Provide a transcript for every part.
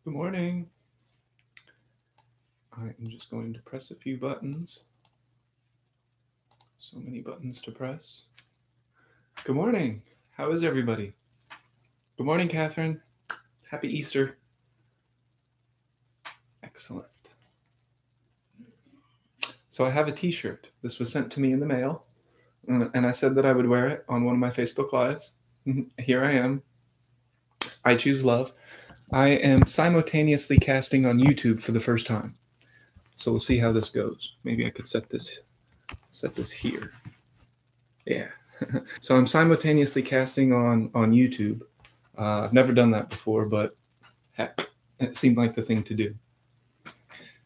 Good morning. I am just going to press a few buttons. So many buttons to press. Good morning. How is everybody? Good morning, Catherine. Happy Easter. Excellent. So I have a t-shirt. This was sent to me in the mail, and I said that I would wear it on one of my Facebook Lives. Here I am. I choose love. I am simultaneously casting on YouTube for the first time. So we'll see how this goes. Maybe I could set this here. Yeah. So I'm simultaneously casting on YouTube. I've never done that before, but heck, it seemed like the thing to do.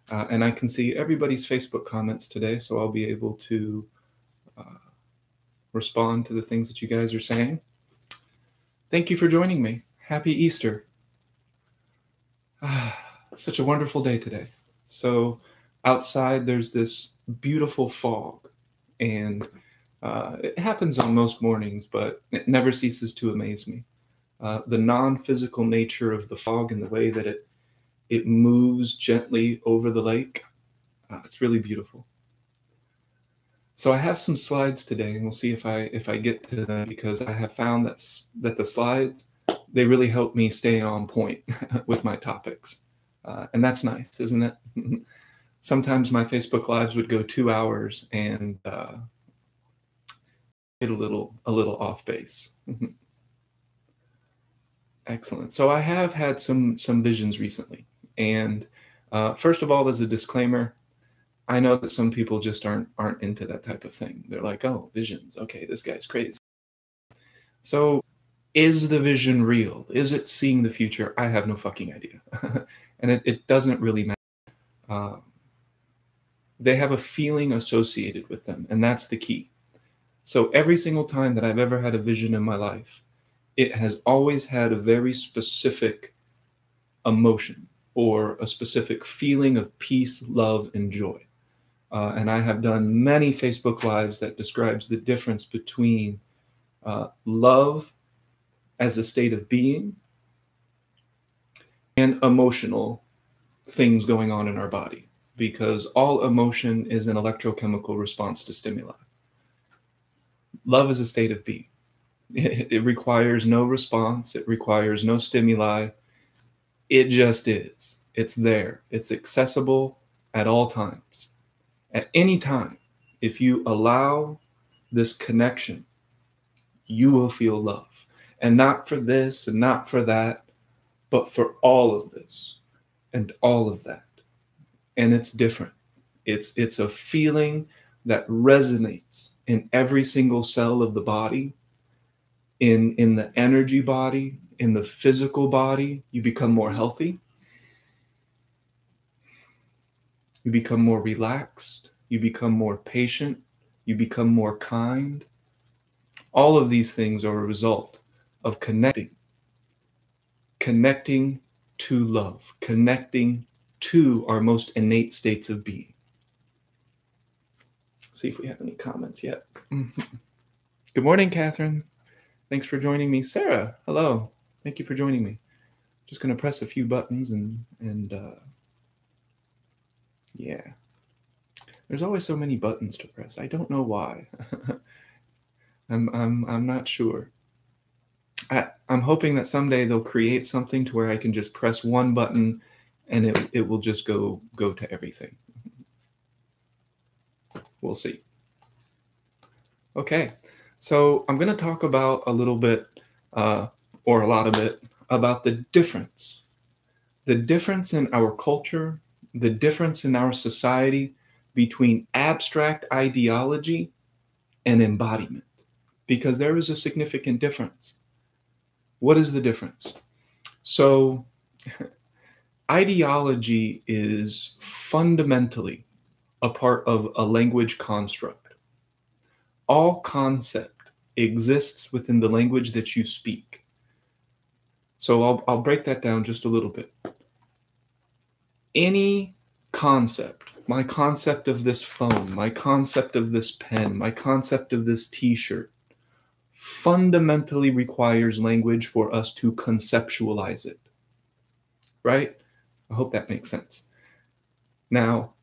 And I can see everybody's Facebook comments today, so I'll be able to respond to the things that you guys are saying. Thank you for joining me. Happy Easter. It's such a wonderful day today. So outside there's this beautiful fog, and it happens on most mornings, but it never ceases to amaze me. The non-physical nature of the fog and the way that it moves gently over the lake. It's really beautiful. So I have some slides today, and we'll see if I get to them, because I have found that the slides, they really help me stay on point with my topics. And that's nice, isn't it? Sometimes my Facebook Lives would go 2 hours and get a little off base. Excellent. So I have had some visions recently. And first of all, as a disclaimer, I know that some people just aren't into that type of thing. They're like, oh, visions. Okay, this guy's crazy. So is the vision real? Is it seeing the future? I have no fucking idea. And it doesn't really matter. They have a feeling associated with them, and that's the key. So every single time that I've ever had a vision in my life, it has always had a very specific emotion or a specific feeling of peace, love, and joy. And I have done many Facebook Lives that describes the difference between love as a state of being and emotional things going on in our body, because all emotion is an electrochemical response to stimuli. Love is a state of being. It requires no response. It requires no stimuli. It just is. It's there. It's accessible at all times. At any time, if you allow this connection, you will feel love. And not for this and not for that, but for all of this and all of that. And it's different. It's a feeling that resonates in every single cell of the body, in the energy body, in the physical body. You become more healthy. You become more relaxed. You become more patient. You become more kind. All of these things are a result of connecting to love, connecting to our most innate states of being. See if we have any comments yet. Good morning, Catherine. Thanks for joining me. Sarah, hello. Thank you for joining me. Just going to press a few buttons and yeah. There's always so many buttons to press. I don't know why. I'm not sure. I'm hoping that someday they'll create something to where I can just press one button and it will just go to everything. We'll see. Okay, so I'm going to talk about a little bit, or a lot of it, about the difference in our culture, the difference in our society between abstract ideology and embodiment, because there is a significant difference. What is the difference? So ideology is fundamentally a part of a language construct. All concept exists within the language that you speak. So I'll break that down just a little bit. Any concept, my concept of this phone, my concept of this pen, my concept of this t-shirt, fundamentally requires language for us to conceptualize it, right? I hope that makes sense. Now,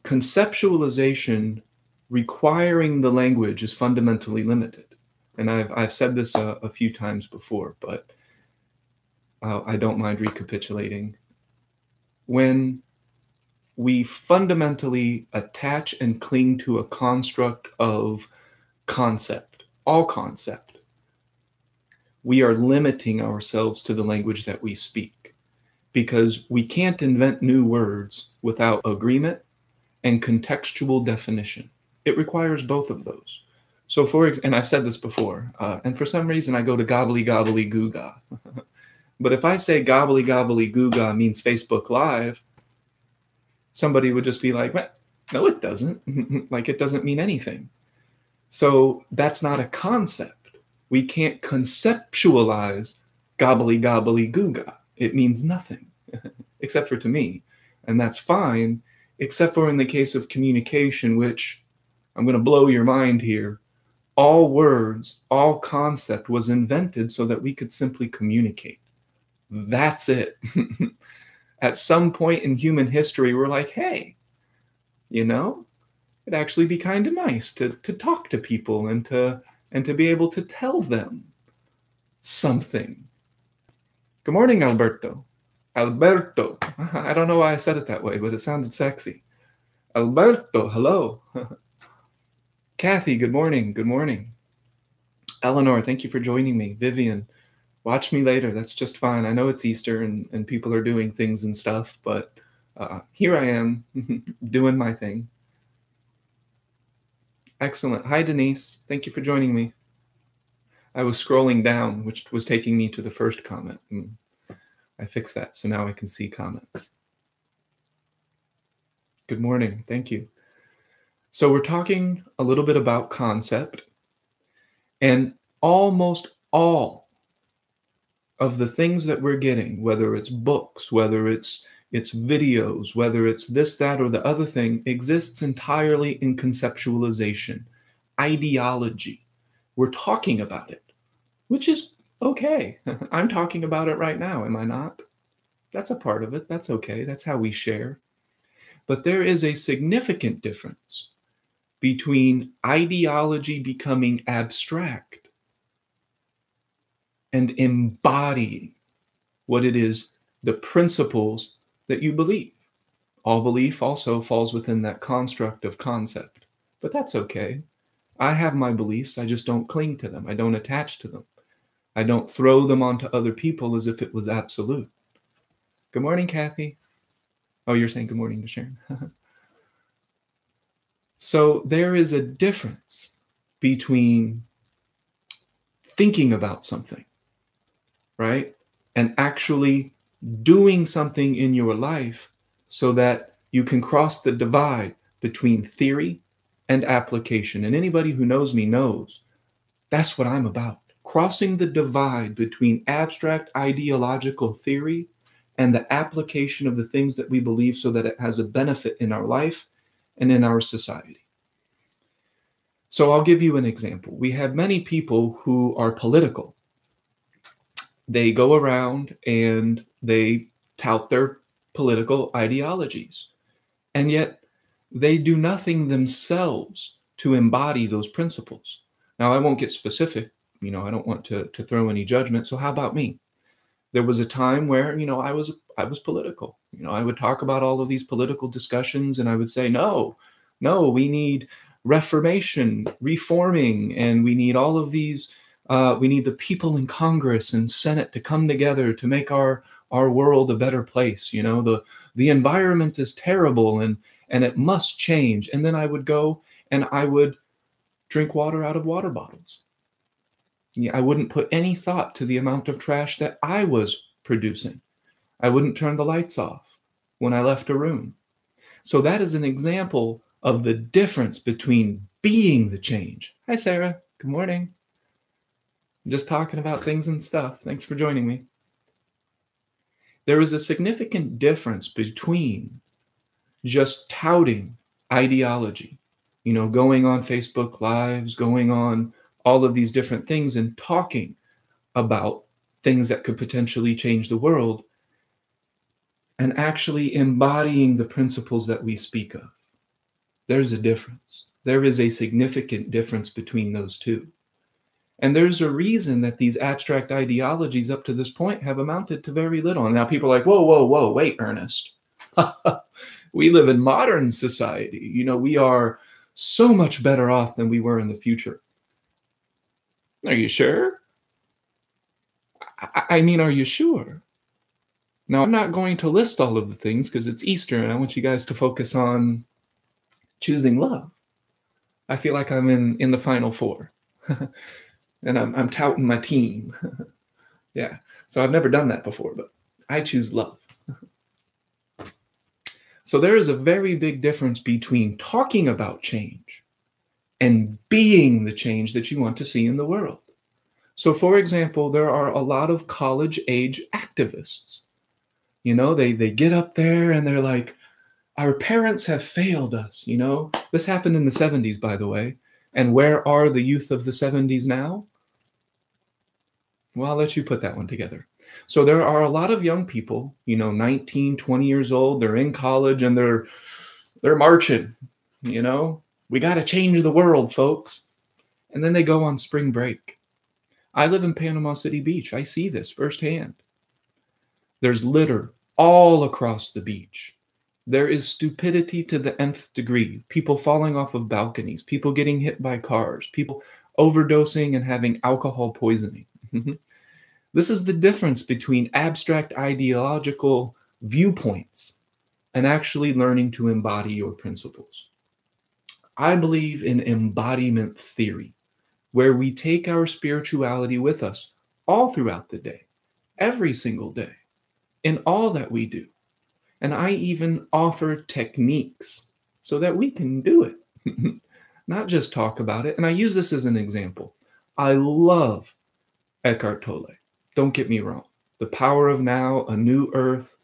conceptualization requiring the language is fundamentally limited. And I've said this a few times before, but I don't mind recapitulating. When we fundamentally attach and cling to a construct of concept, all concept, we are limiting ourselves to the language that we speak, because we can't invent new words without agreement and contextual definition. It requires both of those. So and I've said this before, and for some reason I go to gobbly gobbly goo-ga. But if I say gobbly gobbly goo-ga means Facebook Live, somebody would just be like, no, it doesn't. Like, it doesn't mean anything. So that's not a concept. We can't conceptualize gobbly gobbly goo-ga. It means nothing, except for to me. And that's fine, except for in the case of communication, which I'm going to blow your mind here. All words, all concept was invented so that we could simply communicate. That's it. At some point in human history, we're like, hey, it'd actually be kind of nice to talk to people and to be able to tell them something. Good morning, Alberto. Alberto. I don't know why I said it that way, but it sounded sexy. Alberto, hello. Kathy, good morning. Good morning. Eleanor, thank you for joining me. Vivian, watch me later. That's just fine. I know it's Easter and people are doing things and stuff, but here I am doing my thing. Excellent. Hi, Denise. Thank you for joining me. I was scrolling down, which was taking me to the first comment. I fixed that, so now I can see comments. Good morning. Thank you. So we're talking a little bit about concept, and almost all of the things that we're getting, whether it's books, whether it's videos, whether it's this, that, or the other thing, exists entirely in conceptualization, ideology. We're talking about it, which is okay. I'm talking about it right now, am I not? That's a part of it. That's okay. That's how we share. But there is a significant difference between ideology becoming abstract and embodying what it is, the principles that you believe. All belief also falls within that construct of concept, but that's okay. I have my beliefs. I just don't cling to them. I don't attach to them. I don't throw them onto other people as if it was absolute. Good morning, Kathy. Oh, you're saying good morning to Sharon. So there is a difference between thinking about something, right, and actually doing something in your life so that you can cross the divide between theory and application. And anybody who knows me knows that's what I'm about. Crossing the divide between abstract ideological theory and the application of the things that we believe so that it has a benefit in our life and in our society. So I'll give you an example. We have many people who are political. They go around and they tout their political ideologies, and yet they do nothing themselves to embody those principles. Now, I won't get specific. I don't want to throw any judgment. So how about me? There was a time where, I was political. I would talk about all of these political discussions and I would say, no, we need reformation, reforming, and we need all of these, we need the people in Congress and Senate to come together to make our world a better place. The environment is terrible and it must change. And then I would go and I would drink water out of water bottles. I wouldn't put any thought to the amount of trash that I was producing. I wouldn't turn the lights off when I left a room. So that is an example of the difference between being the change. Hi, Sarah. Good morning. I'm just talking about things and stuff. Thanks for joining me. There is a significant difference between just touting ideology, going on Facebook Lives, going on all of these different things and talking about things that could potentially change the world and actually embodying the principles that we speak of. There's a difference. There is a significant difference between those two. And there's a reason that these abstract ideologies up to this point have amounted to very little. And now people are like, whoa, whoa, whoa, wait, Ernest. We live in modern society. You know, we are so much better off than we were in the future. Are you sure? I mean, are you sure? Now, I'm not going to list all of the things because it's Easter and I want you guys to focus on choosing love. I feel like I'm in the final four. And I'm touting my team. Yeah. So I've never done that before, but I choose love. So there is a very big difference between talking about change and being the change that you want to see in the world. So for example, there are a lot of college-age activists. You know, they get up there and they're like, our parents have failed us, you know. This happened in the 70s, by the way. And where are the youth of the 70s now? Well, I'll let you put that one together. So there are a lot of young people, you know, 19, 20 years old, they're in college and they're marching, you know. We got to change the world, folks. And then they go on spring break. I live in Panama City Beach. I see this firsthand. There's litter all across the beach. There is stupidity to the nth degree. People falling off of balconies, people getting hit by cars, people overdosing and having alcohol poisoning. This is the difference between abstract ideological viewpoints and actually learning to embody your principles. I believe in embodiment theory, where we take our spirituality with us all throughout the day, every single day, in all that we do. And I even offer techniques so that we can do it, not just talk about it. And I use this as an example. I love Eckhart Tolle. Don't get me wrong. The Power of Now, A New Earth,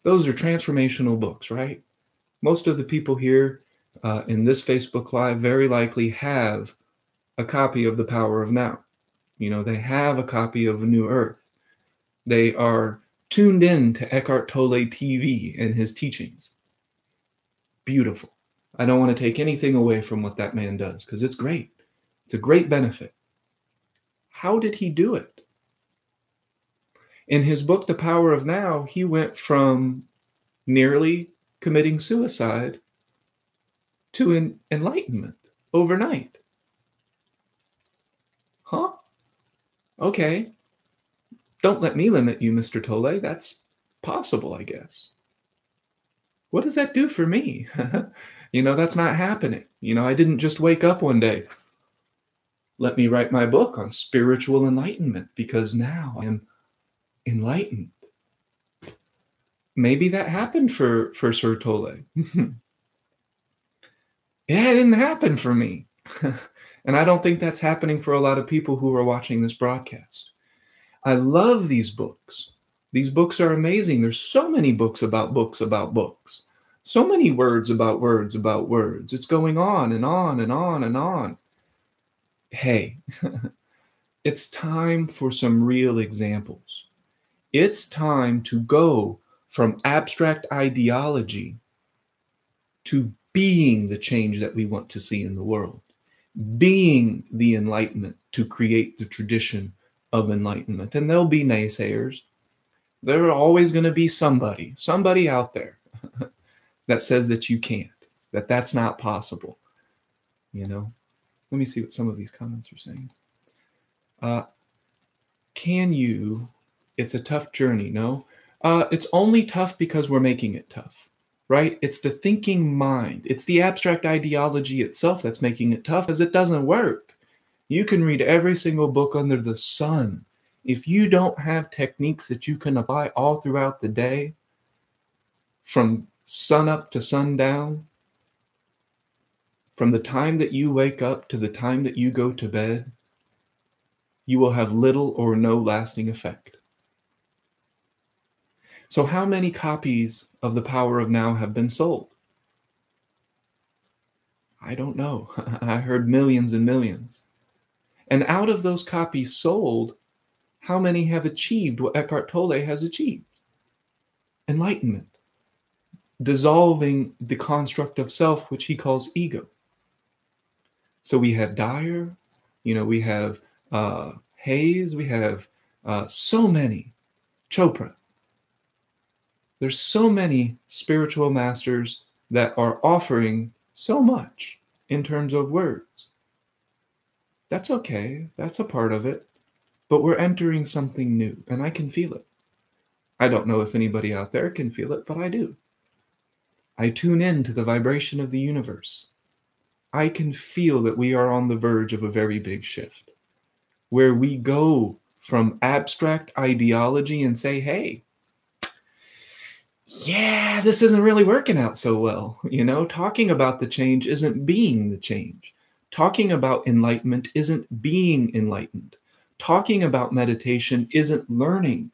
those are transformational books, right? Most of the people here in this Facebook Live very likely have a copy of The Power of Now. You know, they have a copy of A New Earth. They are tuned in to Eckhart Tolle TV and his teachings. Beautiful. I don't want to take anything away from what that man does because it's great. It's a great benefit. How did he do it? In his book, The Power of Now, he went from nearly committing suicide to enlightenment overnight. Huh? Okay. Don't let me limit you, Mr. Tolle. That's possible, I guess. What does that do for me? You know, that's not happening. You know, I didn't just wake up one day. Let me write my book on spiritual enlightenment because now I am enlightened. Maybe that happened for Sir Tolle. It didn't happen for me. And I don't think that's happening for a lot of people who are watching this broadcast. I love these books. These books are amazing. There's so many books about books about books. So many words about words about words. It's going on and on and on and on. Hey, it's time for some real examples. It's time to go from abstract ideology to being the change that we want to see in the world, being the enlightenment to create the tradition of enlightenment. And there'll be naysayers. There are always going to be somebody out there that says that you can't, that that's not possible. You know, let me see what some of these comments are saying. Can you, it's a tough journey, no? It's only tough because we're making it tough, right? It's the thinking mind. It's the abstract ideology itself that's making it tough, as it doesn't work. You can read every single book under the sun. If you don't have techniques that you can apply all throughout the day, from sun up to sundown, from the time that you wake up to the time that you go to bed, you will have little or no lasting effect. So how many copies of The Power of Now have been sold? I don't know. I heard millions and millions. And out of those copies sold, how many have achieved what Eckhart Tolle has achieved? Enlightenment. Dissolving the construct of self, which he calls ego. So we have Dyer, we have Hayes, we have so many, Chopra. There's so many spiritual masters that are offering so much in terms of words. That's okay. That's a part of it. But we're entering something new, and I can feel it. I don't know if anybody out there can feel it, but I do. I tune in to the vibration of the universe. I can feel that we are on the verge of a very big shift, where we go from abstract ideology and say, hey, yeah, this isn't really working out so well. Talking about the change isn't being the change. Talking about enlightenment isn't being enlightened. Talking about meditation isn't learning.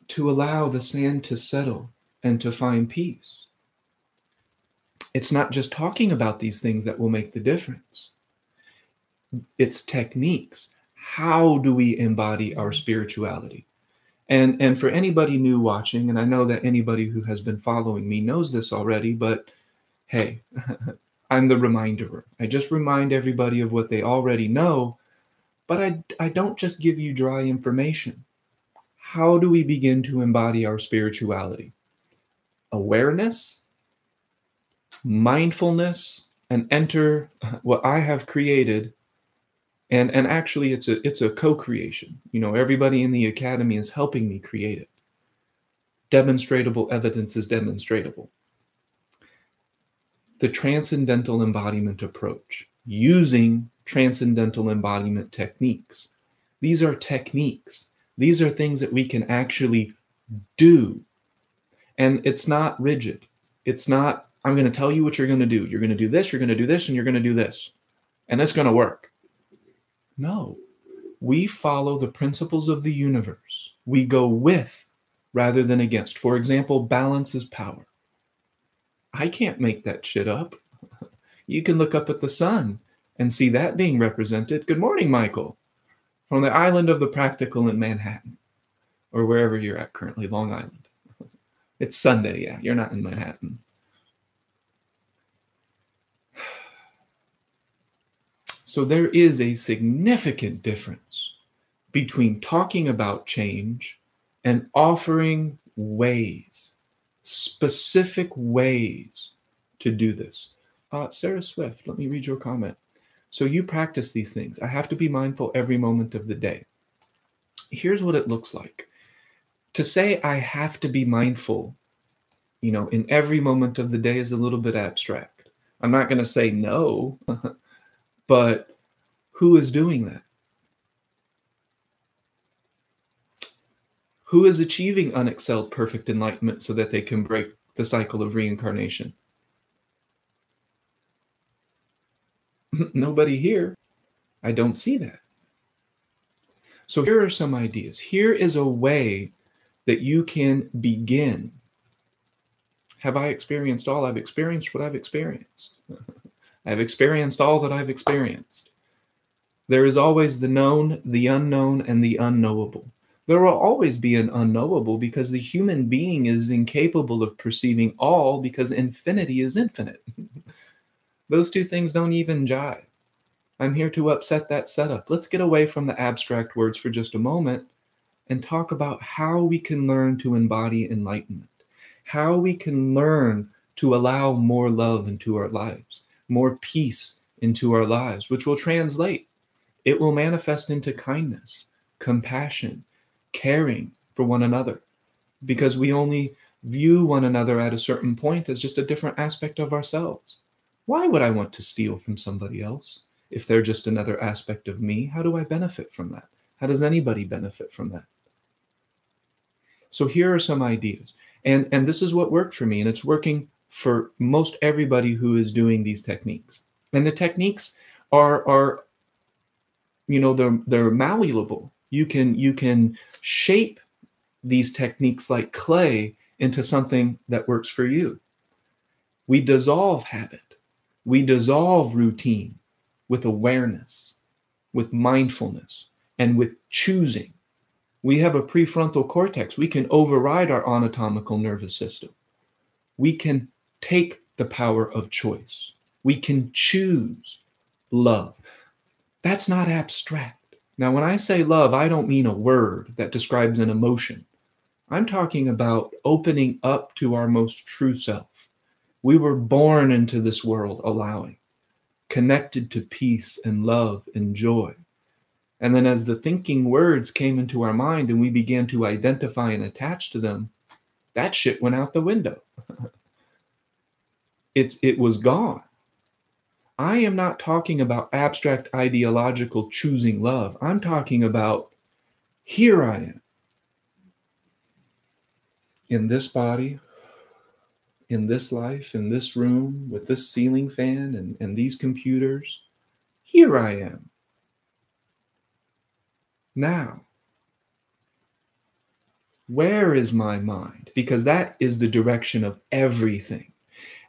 To allow the sand to settle and to find peace. It's not just talking about these things that will make the difference. It's techniques. How do we embody our spirituality? And for anybody new watching, and I know that anybody who has been following me knows this already, but hey, I'm the reminder. I just remind everybody of what they already know, but I don't just give you dry information. How do we begin to embody our spirituality? Awareness, mindfulness, and enter what I have created. And actually, it's a co-creation. Everybody in the academy is helping me create it. Demonstratable evidence is demonstratable. The transcendental embodiment approach, using transcendental embodiment techniques. These are techniques. These are things that we can actually do. And it's not rigid. It's not, I'm going to tell you what you're going to do. You're going to do this, you're going to do this, and you're going to do this. And it's going to work. No. We follow the principles of the universe. We go with rather than against. For example, balance is power. I can't make that shit up. You can look up at the sun and see that being represented. Good morning, Michael. From the island of the practical in Manhattan, or wherever you're at currently, Long Island. It's Sunday, yeah, you're not in Manhattan. So there is a significant difference between talking about change and offering ways, specific ways to do this. Sarah Swift, let me read your comment. So you practice these things. I have to be mindful every moment of the day. Here's what it looks like. To say I have to be mindful, in every moment of the day is a little bit abstract. I'm not going to say no, but who is doing that? Who is achieving unexcelled perfect enlightenment so that they can break the cycle of reincarnation? Nobody here. I don't see that. So here are some ideas. Here is a way that you can begin. Have I experienced all? I've experienced what I've experienced. I've experienced all that I've experienced. There is always the known, the unknown, and the unknowable. There will always be an unknowable because the human being is incapable of perceiving all because infinity is infinite. Those two things don't even jive. I'm here to upset that setup. Let's get away from the abstract words for just a moment and talk about how we can learn to embody enlightenment, how we can learn to allow more love into our lives, more peace into our lives, which will translate. It will manifest into kindness, compassion, caring for one another, because we only view one another at a certain point as just a different aspect of ourselves. Why would I want to steal from somebody else? If they're just another aspect of me, how do I benefit from that? How does anybody benefit from that? So here are some ideas. And this is what worked for me, and it's working for most everybody who is doing these techniques. And the techniques are they're malleable. You can shape these techniques like clay into something that works for you. We dissolve habit. We dissolve routine with awareness, with mindfulness, and with choosing. We have a prefrontal cortex. We can override our anatomical nervous system. We can take the power of choice. We can choose love. That's not abstract. Now, when I say love, I don't mean a word that describes an emotion. I'm talking about opening up to our most true self. We were born into this world allowing, connected to peace and love and joy. And then as the thinking words came into our mind and we began to identify and attach to them, that shit went out the window. It was gone. I am not talking about abstract ideological choosing love. I'm talking about here I am in this body, in this life, in this room, with this ceiling fan and these computers. Here I am. Now, where is my mind? Because that is the direction of everything.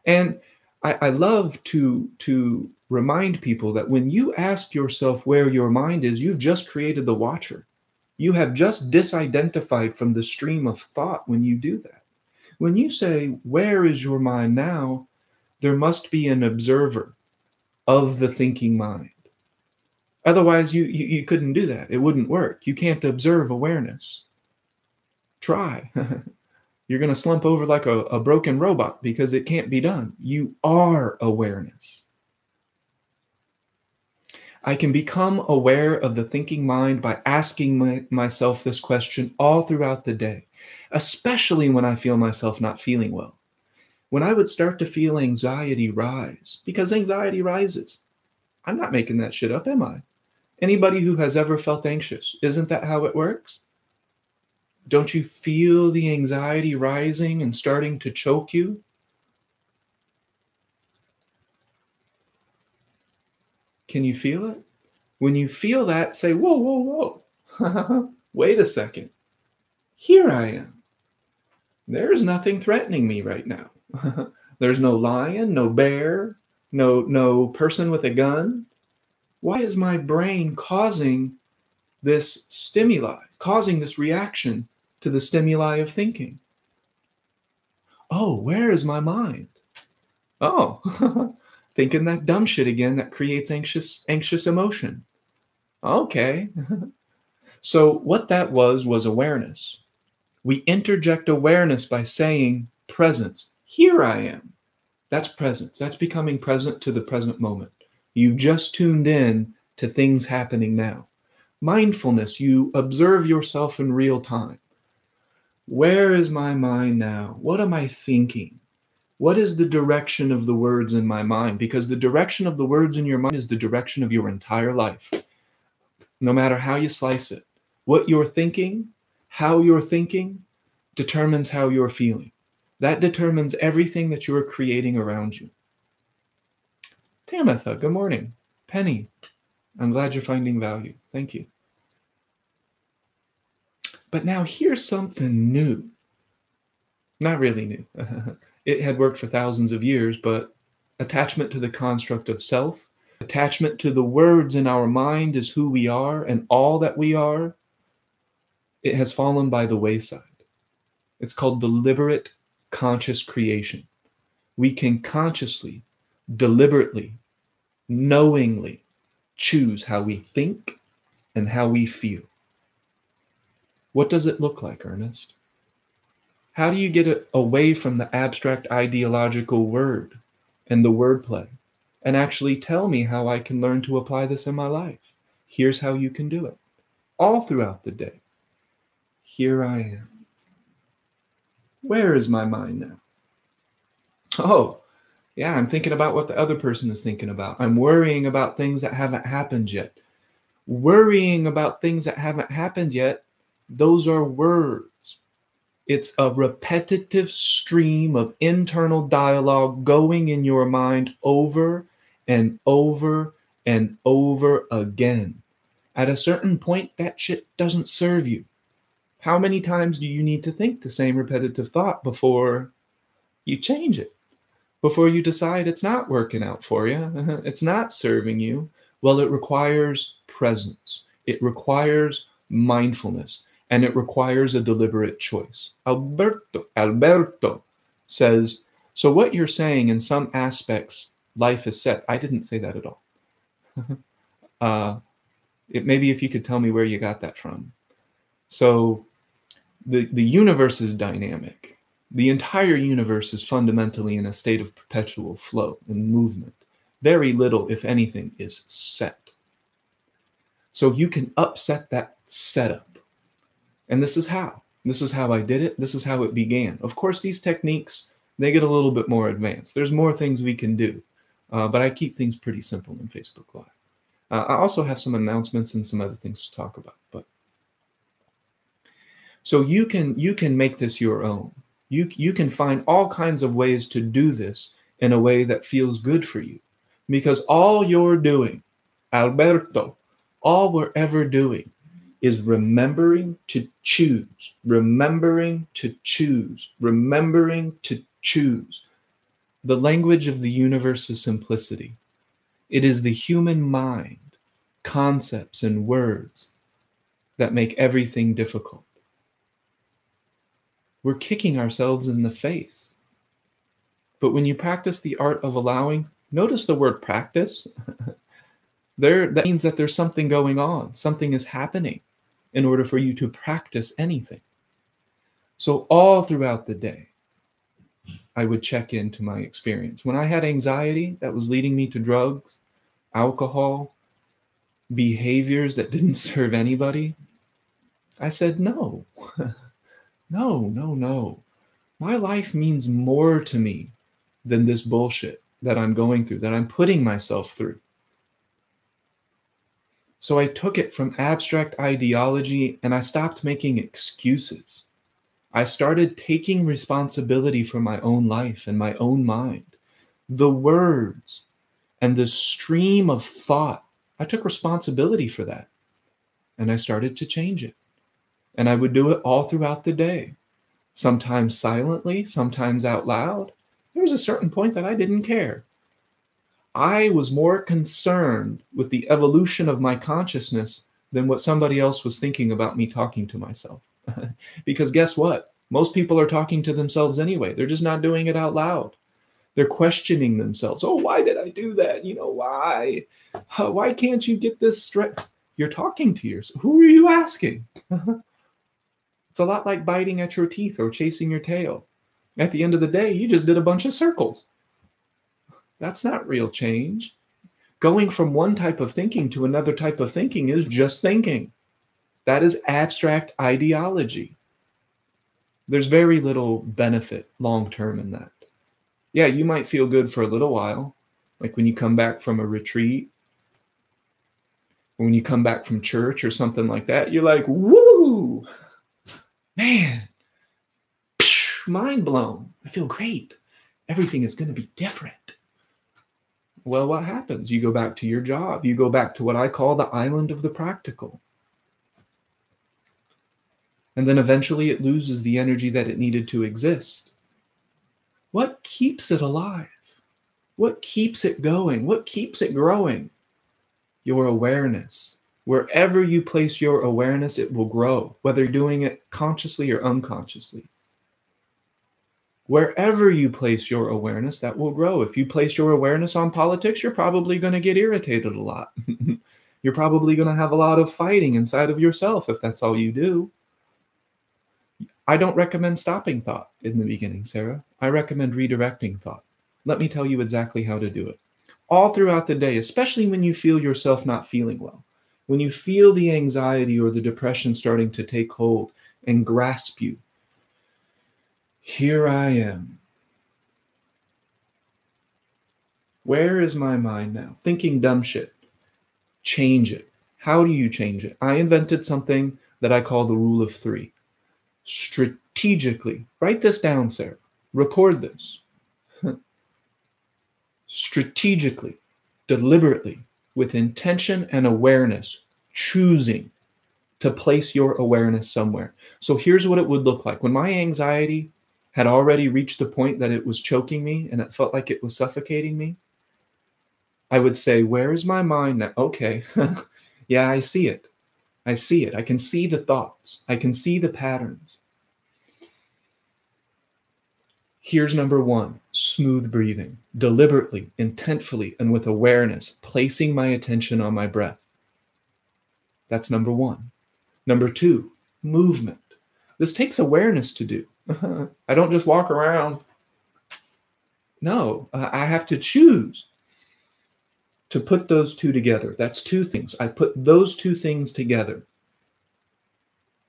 And I love to remind people that when you ask yourself where your mind is, you've just created the watcher. You have just disidentified from the stream of thought when you do that. When you say, where is your mind now? There must be an observer of the thinking mind. Otherwise, you couldn't do that. It wouldn't work. You can't observe awareness. Try. You're going to slump over like a broken robot because it can't be done. You are awareness. I can become aware of the thinking mind by asking myself this question all throughout the day, especially when I feel myself not feeling well. When I would start to feel anxiety rise, because anxiety rises. I'm not making that shit up, am I? Anybody who has ever felt anxious, isn't that how it works? Don't you feel the anxiety rising and starting to choke you? Can you feel it? When you feel that, say, whoa, whoa, whoa. Wait a second. Here I am. There's nothing threatening me right now. There's no lion, no bear, no person with a gun. Why is my brain causing this stimuli, causing this reaction to the stimuli of thinking? Oh, where is my mind? Oh, thinking that dumb shit again that creates anxious emotion. Okay. So what that was awareness. We interject awareness by saying presence. Here I am. That's presence. That's becoming present to the present moment. You've just tuned in to things happening now. Mindfulness, you observe yourself in real time. Where is my mind now? What am I thinking? What is the direction of the words in my mind? Because the direction of the words in your mind is the direction of your entire life, no matter how you slice it. What you're thinking, how you're thinking, determines how you're feeling. That determines everything that you're creating around you. Tamitha, good morning. Penny, I'm glad you're finding value. Thank you. But now here's something new. Not really new. It had worked for thousands of years, but attachment to the construct of self, attachment to the words in our mind is who we are and all that we are, it has fallen by the wayside. It's called deliberate conscious creation. We can consciously, deliberately, knowingly choose how we think and how we feel. What does it look like, Ernest? How do you get away from the abstract ideological word and the wordplay and actually tell me how I can learn to apply this in my life? Here's how you can do it. All throughout the day. Here I am. Where is my mind now? Oh, yeah, I'm thinking about what the other person is thinking about. I'm worrying about things that haven't happened yet. Worrying about things that haven't happened yet, those are words. It's a repetitive stream of internal dialogue going in your mind over and over and over again. At a certain point, that shit doesn't serve you. How many times do you need to think the same repetitive thought before you change it? Before you decide it's not working out for you, it's not serving you? Well, it requires presence. It requires mindfulness, and it requires a deliberate choice. Alberto says, so what you're saying in some aspects, life is set. I didn't say that at all. Maybe if you could tell me where you got that from. So the universe is dynamic. The entire universe is fundamentally in a state of perpetual flow and movement. Very little, if anything, is set. So you can upset that setup. And this is how. This is how I did it. This is how it began. Of course, these techniques, they get a little bit more advanced. There's more things we can do. But I keep things pretty simple in Facebook Live. I also have some announcements and some other things to talk about. But so you can make this your own. You can find all kinds of ways to do this in a way that feels good for you. Because all you're doing, Alberto, all we're ever doing is remembering to choose, remembering to choose, remembering to choose. The language of the universe is simplicity. It is the human mind, concepts and words that make everything difficult. We're kicking ourselves in the face. But when you practice the art of allowing, notice the word practice. That means that there's something going on. Something is happening in order for you to practice anything. So all throughout the day, I would check into my experience. When I had anxiety that was leading me to drugs, alcohol, behaviors that didn't serve anybody, I said, no, no. My life means more to me than this bullshit that I'm going through, that I'm putting myself through. So I took it from abstract ideology and I stopped making excuses. I started taking responsibility for my own life and my own mind. The words and the stream of thought, I took responsibility for that. And I started to change it. And I would do it all throughout the day. Sometimes silently, sometimes out loud. There was a certain point that I didn't care. I was more concerned with the evolution of my consciousness than what somebody else was thinking about me talking to myself. Because guess what? Most people are talking to themselves anyway. They're just not doing it out loud. They're questioning themselves. Oh, why did I do that? Why? Why can't you get this straight? You're talking to yourself. Who are you asking? It's a lot like biting at your teeth or chasing your tail. At the end of the day, you just did a bunch of circles. That's not real change. Going from one type of thinking to another type of thinking is just thinking. That is abstract ideology. There's very little benefit long-term in that. Yeah, you might feel good for a little while, like when you come back from a retreat, when you come back from church or something like that, you're like, woo, man, mind blown. I feel great. Everything is going to be different. Well, what happens? You go back to your job. You go back to what I call the island of the practical. And then eventually it loses the energy that it needed to exist. What keeps it alive? What keeps it going? What keeps it growing? Your awareness. Wherever you place your awareness, it will grow, whether you're doing it consciously or unconsciously. Wherever you place your awareness, that will grow. If you place your awareness on politics, you're probably going to get irritated a lot. You're probably going to have a lot of fighting inside of yourself if that's all you do. I don't recommend stopping thought in the beginning, Sarah. I recommend redirecting thought. Let me tell you exactly how to do it. All throughout the day, especially when you feel yourself not feeling well, when you feel the anxiety or the depression starting to take hold and grasp you, here I am. Where is my mind now? Thinking dumb shit. Change it. How do you change it? I invented something that I call the rule of three. Strategically, write this down, Sarah. Record this. Strategically, deliberately, with intention and awareness, choosing to place your awareness somewhere. So here's what it would look like. When my anxiety had already reached the point that it was choking me and it felt like it was suffocating me, I would say, where is my mind now? Okay, yeah, I see it. I see it. I can see the thoughts. I can see the patterns. Here's number one, smooth breathing, deliberately, intentfully, and with awareness, placing my attention on my breath. That's number one. Number two, movement. This takes awareness to do. I don't just walk around. No, I have to choose to put those two together. That's two things. I put those two things together,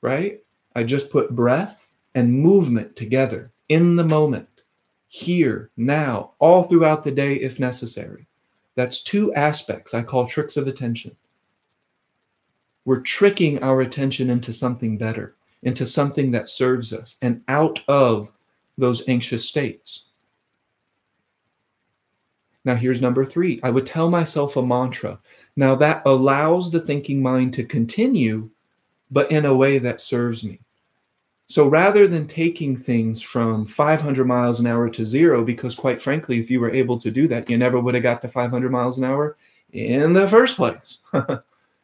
right? I just put breath and movement together in the moment, here, now, all throughout the day if necessary. That's two aspects I call tricks of attention. We're tricking our attention into something better, into something that serves us, and out of those anxious states. Now here's number three. I would tell myself a mantra. Now that allows the thinking mind to continue, but in a way that serves me. So rather than taking things from 500 miles an hour to zero, because quite frankly, if you were able to do that, you never would have got to 500 miles an hour in the first place.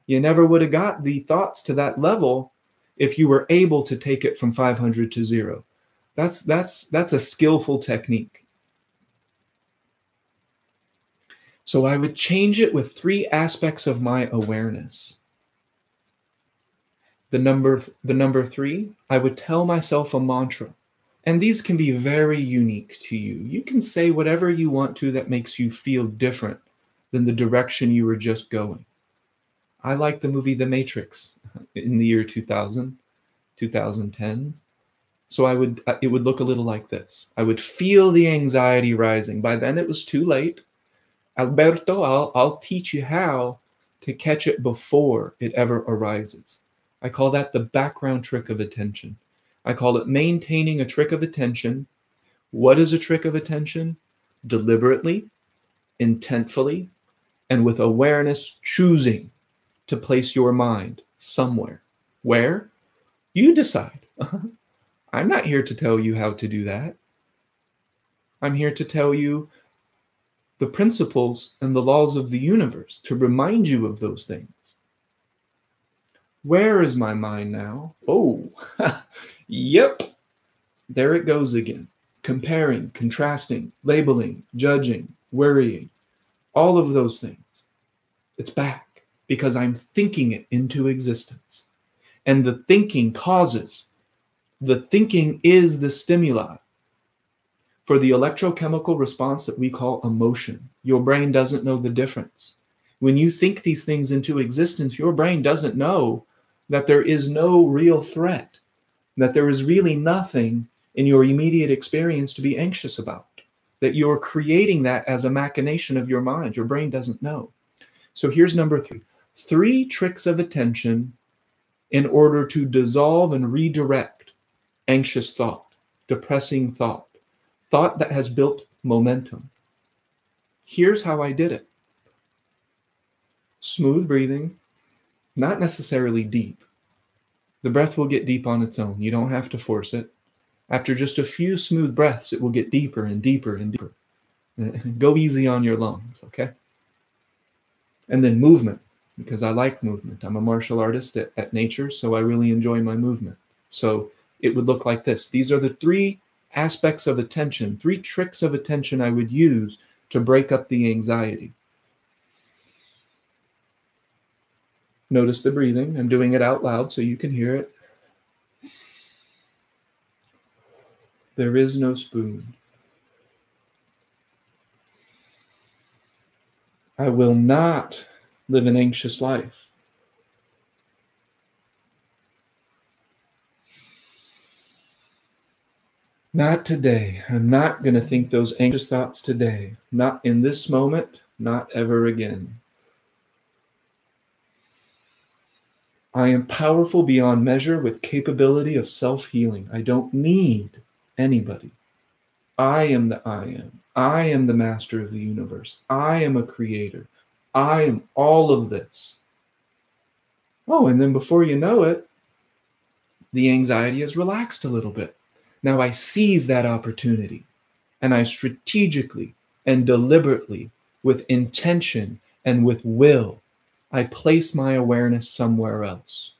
You never would have got the thoughts to that level if you were able to take it from 500 to zero. That's a skillful technique. So I would change it with three aspects of my awareness. The number three, I would tell myself a mantra. And these can be very unique to you. You can say whatever you want to that makes you feel different than the direction you were just going. I like the movie The Matrix in the year 2000, 2010. So it would look a little like this. I would feel the anxiety rising. By then it was too late. Alberto, I'll teach you how to catch it before it ever arises. I call that the background trick of attention. I call it maintaining a trick of attention. What is a trick of attention? Deliberately, intentfully, and with awareness, choosing to place your mind somewhere. Where? You decide. I'm not here to tell you how to do that. I'm here to tell you the principles and the laws of the universe, to remind you of those things. Where is my mind now? Oh, yep. There it goes again. Comparing, contrasting, labeling, judging, worrying, all of those things. It's back because I'm thinking it into existence. And the thinking causes. The thinking is the stimuli for the electrochemical response that we call emotion. Your brain doesn't know the difference. When you think these things into existence, your brain doesn't know that there is no real threat, that there is really nothing in your immediate experience to be anxious about, that you're creating that as a machination of your mind. Your brain doesn't know. So here's number three. 3 tricks of attention in order to dissolve and redirect anxious thought, depressing thought, thought that has built momentum. Here's how I did it. Smooth breathing, not necessarily deep. The breath will get deep on its own. You don't have to force it. After just a few smooth breaths, it will get deeper and deeper and deeper. Go easy on your lungs, okay? And then movement, because I like movement. I'm a martial artist at nature, so I really enjoy my movement. So it would look like this. These are the 3 aspects of attention, 3 tricks of attention I would use to break up the anxiety. Notice the breathing. I'm doing it out loud so you can hear it. There is no spoon. I will not live an anxious life. Not today. I'm not going to think those anxious thoughts today. Not in this moment, not ever again. I am powerful beyond measure with capability of self-healing. I don't need anybody. I am the I am. I am the master of the universe. I am a creator. I am all of this. Oh, and then before you know it, the anxiety is relaxed a little bit. Now I seize that opportunity and I strategically and deliberately, with intention and with will, I place my awareness somewhere else.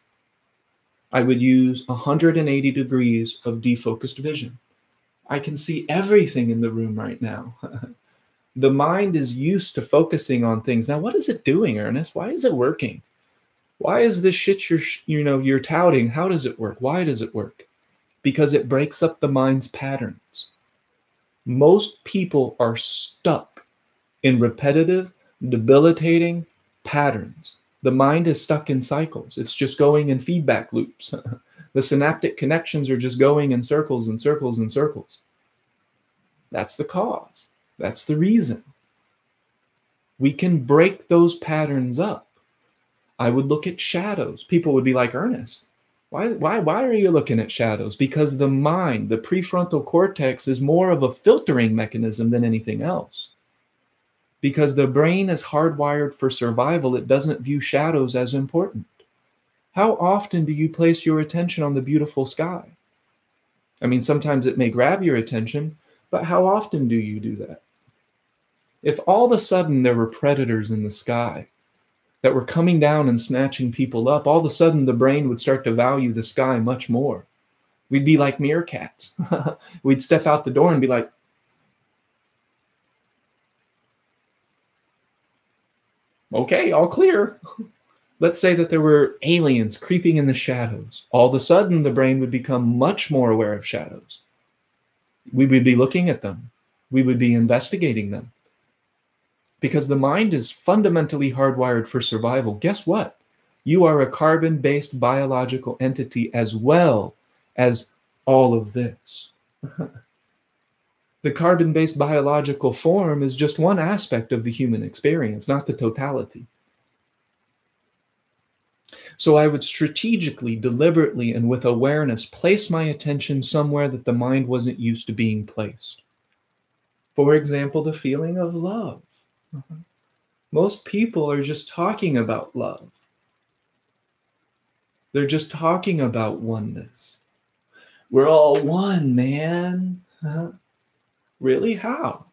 I would use 180 degrees of defocused vision. I can see everything in the room right now. The mind is used to focusing on things. Now, what is it doing, Ernest? Why is it working? Why is this shit you're touting? How does it work? Why does it work? Because it breaks up the mind's patterns. Most people are stuck in repetitive, debilitating patterns. The mind is stuck in cycles. It's just going in feedback loops. The synaptic connections are just going in circles and circles and circles. That's the cause. That's the reason. We can break those patterns up. I would look at shadows. People would be like, Ernest, why are you looking at shadows? Because the mind, the prefrontal cortex, is more of a filtering mechanism than anything else. Because the brain is hardwired for survival, it doesn't view shadows as important. How often do you place your attention on the beautiful sky? I mean, sometimes it may grab your attention, but how often do you do that? If all of a sudden there were predators in the sky that were coming down and snatching people up, all of a sudden the brain would start to value the sky much more. We'd be like meerkats. We'd step out the door and be like, okay, all clear. Let's say that there were aliens creeping in the shadows. All of a sudden, the brain would become much more aware of shadows. We would be looking at them. We would be investigating them. Because the mind is fundamentally hardwired for survival. Guess what? You are a carbon-based biological entity as well as all of this. The carbon-based biological form is just one aspect of the human experience, not the totality. So I would strategically, deliberately, and with awareness place my attention somewhere that the mind wasn't used to being placed. For example, the feeling of love. Most people are just talking about love. They're just talking about oneness. We're all one, man. Really? How?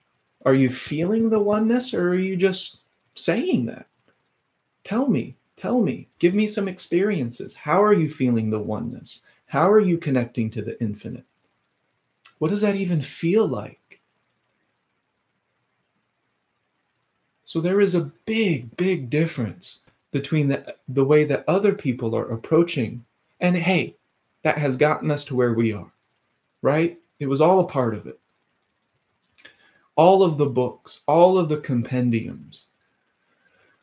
Are you feeling the oneness, or are you just saying that? Tell me. Give me some experiences. How are you feeling the oneness? How are you connecting to the infinite? What does that even feel like? So there is a big, big difference between the way that other people are approaching. And hey, that has gotten us to where we are, right? It was all a part of it. All of the books, all of the compendiums,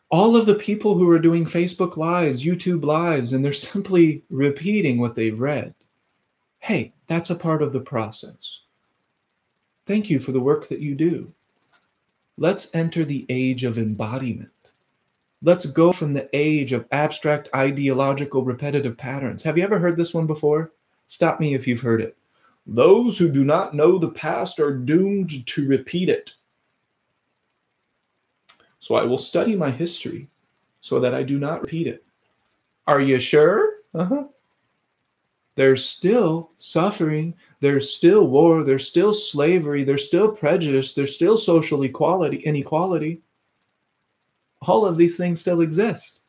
all of the people who are doing Facebook Lives, YouTube Lives, and they're simply repeating what they've read. Hey, that's a part of the process. Thank you for the work that you do. Let's enter the age of embodiment. Let's go from the age of abstract, ideological, repetitive patterns. Have you ever heard this one before? Stop me if you've heard it. Those who do not know the past are doomed to repeat it. So I will study my history so that I do not repeat it. Are you sure? There's still suffering. There's still war. There's still slavery. There's still prejudice. There's still social inequality. All of these things still exist.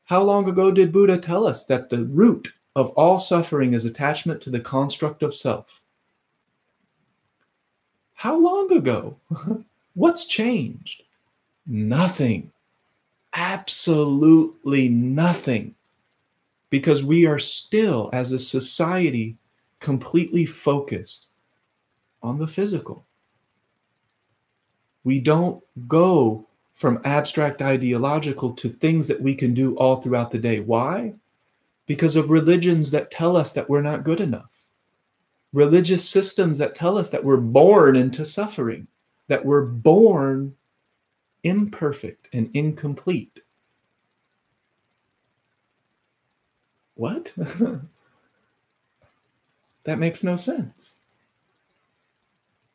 How long ago did Buddha tell us that the root of all suffering is attachment to the construct of self? How long ago? What's changed? Nothing. Absolutely nothing. Because we are still, as a society, completely focused on the physical. We don't go from abstract ideological to things that we can do all throughout the day. Why? Because of religions that tell us that we're not good enough. Religious systems that tell us that we're born into suffering, that we're born imperfect and incomplete. What? That makes no sense.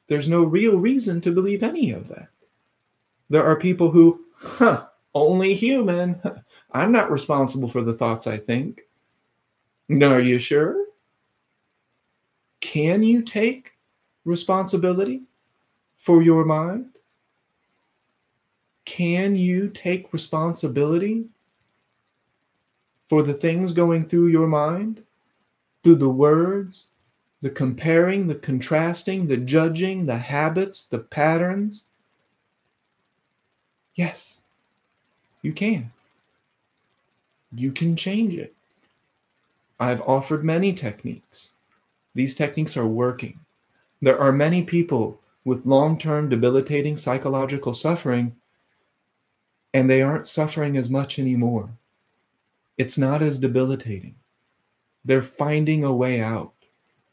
There's no real reason to believe any of that. There are people who, only human. I'm not responsible for the thoughts I think. No, are you sure? Can you take responsibility for your mind? Can you take responsibility for the things going through your mind, through the words, the comparing, the contrasting, the judging, the habits, the patterns? Yes, you can. You can change it. I've offered many techniques. These techniques are working. There are many people with long-term debilitating psychological suffering, and they aren't suffering as much anymore. It's not as debilitating. They're finding a way out.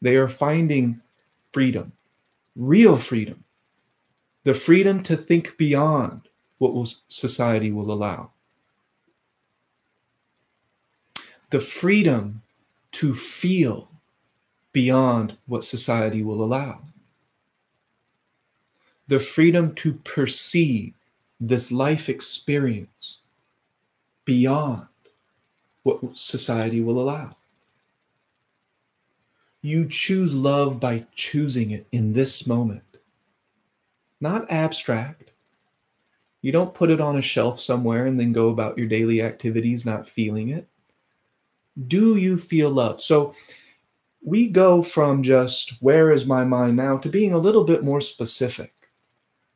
They are finding freedom, real freedom, the freedom to think beyond what society will allow, the freedom to feel beyond what society will allow, the freedom to perceive this life experience beyond what society will allow. You choose love by choosing it in this moment, not abstract. You don't put it on a shelf somewhere and then go about your daily activities not feeling it. Do you feel love? So we go from just where is my mind now to being a little bit more specific,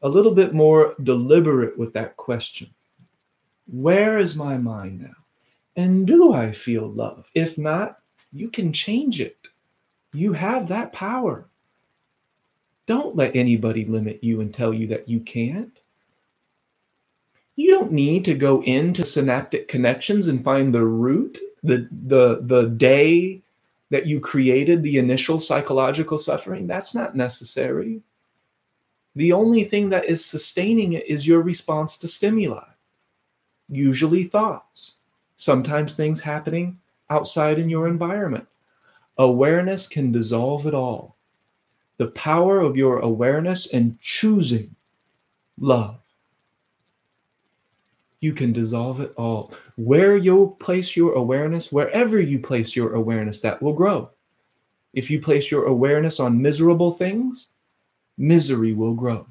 a little bit more deliberate with that question. Where is my mind now? And do I feel love? If not, you can change it. You have that power. Don't let anybody limit you and tell you that you can't. You don't need to go into synaptic connections and find the root, the day that you created the initial psychological suffering. That's not necessary. The only thing that is sustaining it is your response to stimuli, usually thoughts, sometimes things happening outside in your environment. Awareness can dissolve it all. The power of your awareness and choosing love. You can dissolve it all. Where you place your awareness, wherever you place your awareness, that will grow. If you place your awareness on miserable things, misery will grow.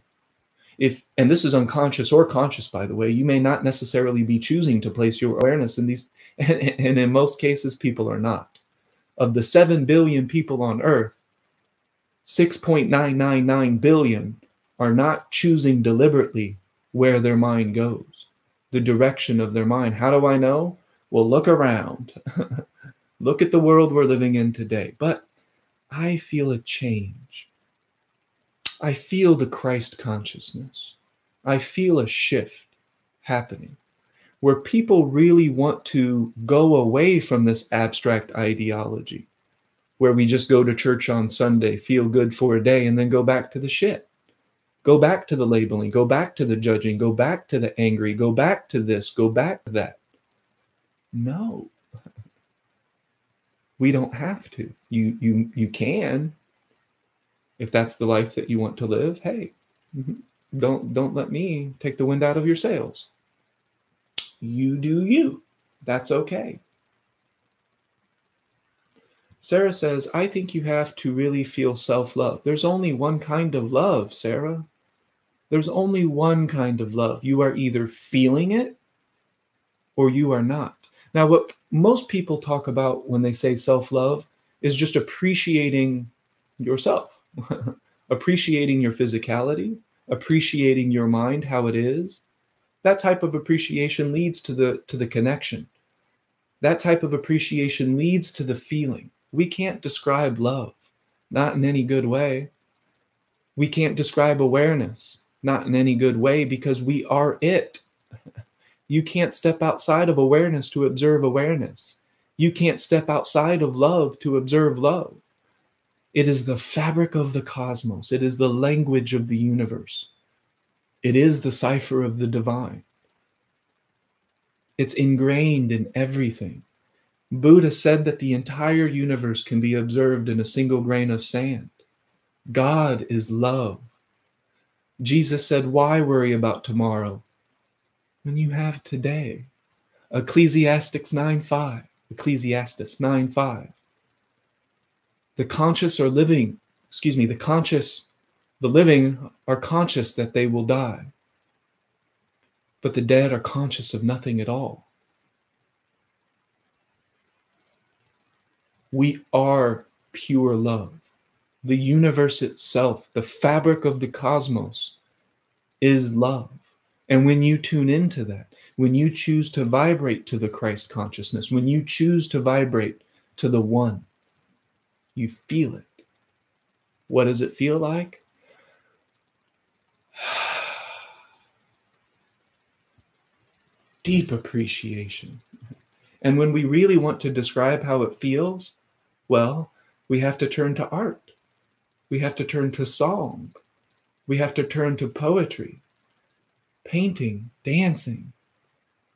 And this is unconscious or conscious, by the way, you may not necessarily be choosing to place your awareness in these, and in most cases, people are not. Of the 7 billion people on Earth, 6.999 billion are not choosing deliberately where their mind goes, the direction of their mind. How do I know? Well, look around. Look at the world we're living in today. But I feel a change. I feel the Christ consciousness. I feel a shift happening where people really want to go away from this abstract ideology, where we just go to church on Sunday, feel good for a day, and then go back to the shit. Go back to the labeling, go back to the judging, go back to the angry, go back to this, go back to that. No. We don't have to. You can. If that's the life that you want to live, hey, don't let me take the wind out of your sails. You do you. That's okay. Sarah says, I think you have to really feel self-love. There's only one kind of love, Sarah. There's only one kind of love. You are either feeling it or you are not. Now, what most people talk about when they say self-love is just appreciating yourself, appreciating your physicality, appreciating your mind, how it is. That type of appreciation leads to the connection. That type of appreciation leads to the feeling. We can't describe love, not in any good way. We can't describe awareness, not in any good way, because we are it. You can't step outside of awareness to observe awareness. You can't step outside of love to observe love. It is the fabric of the cosmos. It is the language of the universe. It is the cipher of the divine. It's ingrained in everything. Buddha said that the entire universe can be observed in a single grain of sand. God is love. Jesus said, why worry about tomorrow when you have today? Ecclesiastes 9:5. Ecclesiastes 9:5. The conscious are living, the living are conscious that they will die, but the dead are conscious of nothing at all. We are pure love. The universe itself, the fabric of the cosmos, is love. And when you tune into that, when you choose to vibrate to the Christ consciousness, when you choose to vibrate to the one, you feel it. What does it feel like? Deep appreciation. And when we really want to describe how it feels, well, we have to turn to art. We have to turn to song. We have to turn to poetry, painting, dancing.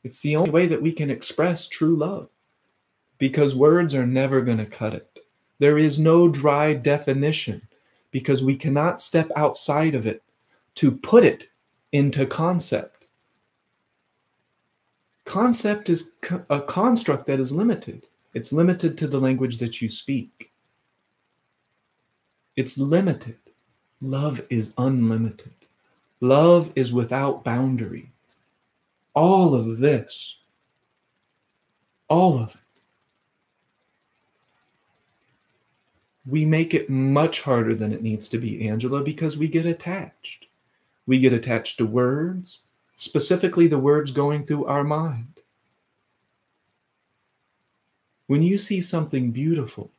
It's the only way that we can express true love, because words are never going to cut it. There is no dry definition, because we cannot step outside of it to put it into concept. Concept is a construct that is limited. It's limited to the language that you speak. It's limited. Love is unlimited. Love is without boundary. All of this, all of it, we make it much harder than it needs to be, Angela, because we get attached. We get attached to words, specifically the words going through our mind. When you see something beautiful,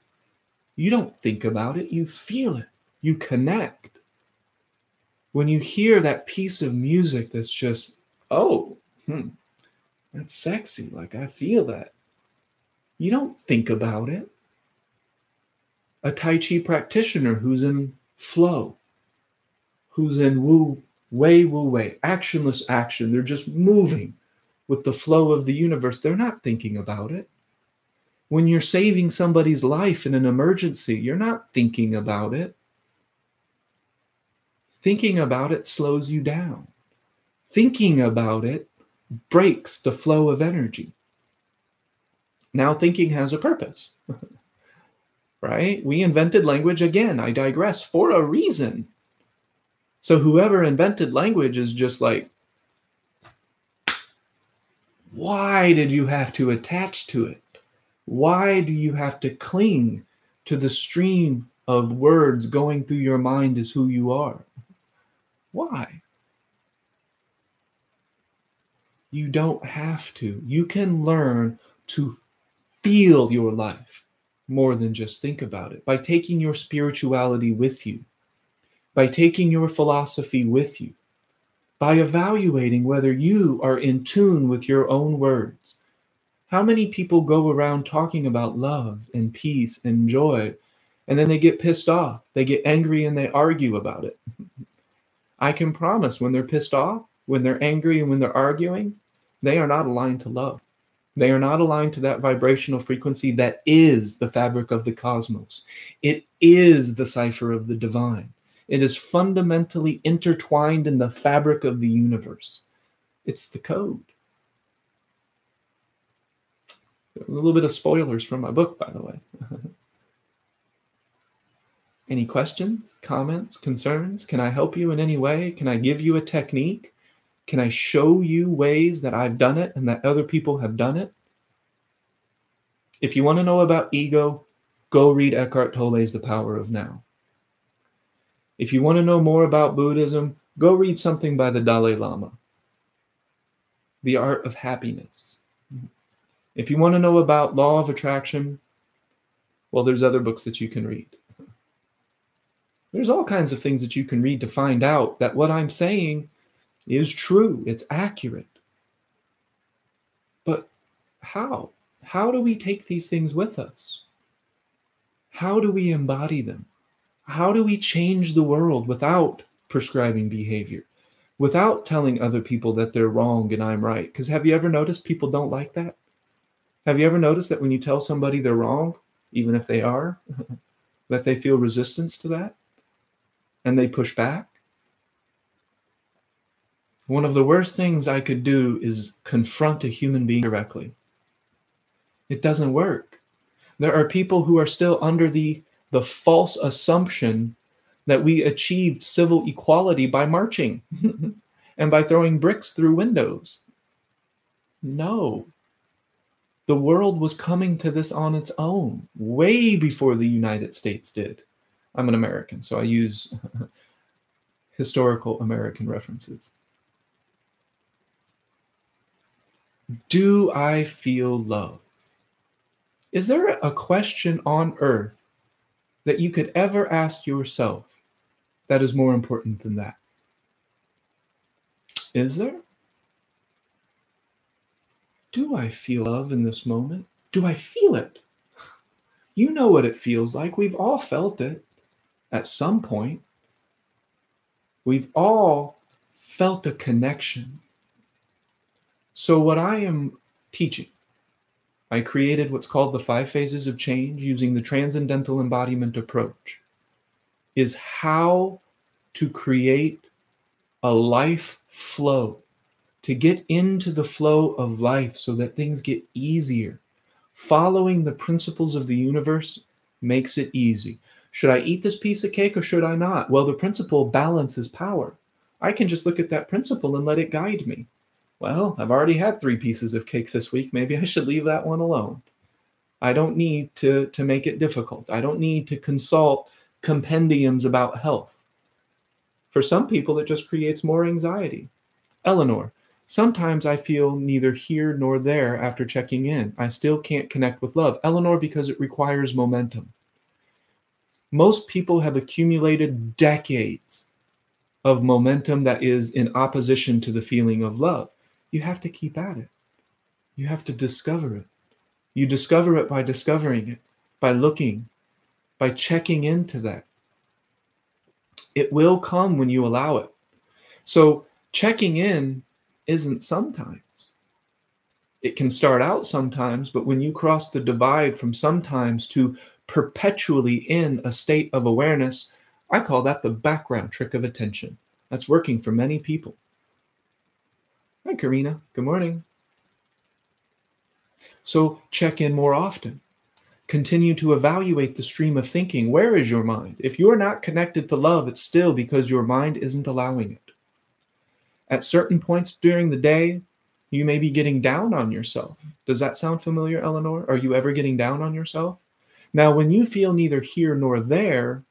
you don't think about it, you feel it, you connect. When you hear that piece of music that's just, oh, that's sexy, like I feel that. You don't think about it. A Tai Chi practitioner who's in flow, who's in wu wei, actionless action, they're just moving with the flow of the universe. They're not thinking about it. When you're saving somebody's life in an emergency, you're not thinking about it. Thinking about it slows you down. Thinking about it breaks the flow of energy. Now thinking has a purpose, right? We invented language again, I digress, for a reason. So whoever invented language is just like, why did you have to attach to it? Why do you have to cling to the stream of words going through your mind as who you are? Why? You don't have to. You can learn to feel your life more than just think about it by taking your spirituality with you, by taking your philosophy with you, by evaluating whether you are in tune with your own words. How many people go around talking about love and peace and joy, and then they get pissed off, they get angry, and they argue about it? I can promise when they're pissed off, when they're angry, and when they're arguing, they are not aligned to love. They are not aligned to that vibrational frequency that is the fabric of the cosmos. It is the cipher of the divine. It is fundamentally intertwined in the fabric of the universe. It's the code. A little bit of spoilers from my book, by the way. Any questions, comments, concerns? Can I help you in any way? Can I give you a technique? Can I show you ways that I've done it and that other people have done it? If you want to know about ego, go read Eckhart Tolle's The Power of Now. If you want to know more about Buddhism, go read something by the Dalai Lama. The Art of Happiness. If you want to know about law of attraction, well, there's other books that you can read. There's all kinds of things that you can read to find out that what I'm saying is true. It's accurate. But how? How do we take these things with us? How do we embody them? How do we change the world without prescribing behavior, without telling other people that they're wrong and I'm right? Because have you ever noticed people don't like that? Have you ever noticed that when you tell somebody they're wrong, even if they are, that they feel resistance to that and they push back? One of the worst things I could do is confront a human being directly. It doesn't work. There are people who are still under the false assumption that we achieved civil equality by marching and by throwing bricks through windows. No. The world was coming to this on its own, way before the United States did. I'm an American, so I use historical American references. Do I feel love? Is there a question on earth that you could ever ask yourself that is more important than that? Is there? Do I feel love in this moment? Do I feel it? You know what it feels like. We've all felt it at some point. We've all felt a connection. So what I am teaching, I created what's called the 5 phases of change using the transcendental embodiment approach, is how to create a life flow, to get into the flow of life so that things get easier. Following the principles of the universe makes it easy. Should I eat this piece of cake or should I not? Well, the principle balances power. I can just look at that principle and let it guide me. Well, I've already had 3 pieces of cake this week. Maybe I should leave that one alone. I don't need to make it difficult. I don't need to consult compendiums about health. For some people, it just creates more anxiety. Eleanor, sometimes I feel neither here nor there after checking in. I still can't connect with love. Eleanor, because it requires momentum. Most people have accumulated decades of momentum that is in opposition to the feeling of love. You have to keep at it. You have to discover it. You discover it by discovering it, by looking, by checking into that. It will come when you allow it. So checking in isn't sometimes. It can start out sometimes, but when you cross the divide from sometimes to perpetually in a state of awareness, I call that the background trick of attention. That's working for many people. Hi, Karina. Good morning. So check in more often. Continue to evaluate the stream of thinking. Where is your mind? If you're not connected to love, it's still because your mind isn't allowing it. At certain points during the day, you may be getting down on yourself. Does that sound familiar, Eleanor? Are you ever getting down on yourself? Now, when you feel neither here nor there,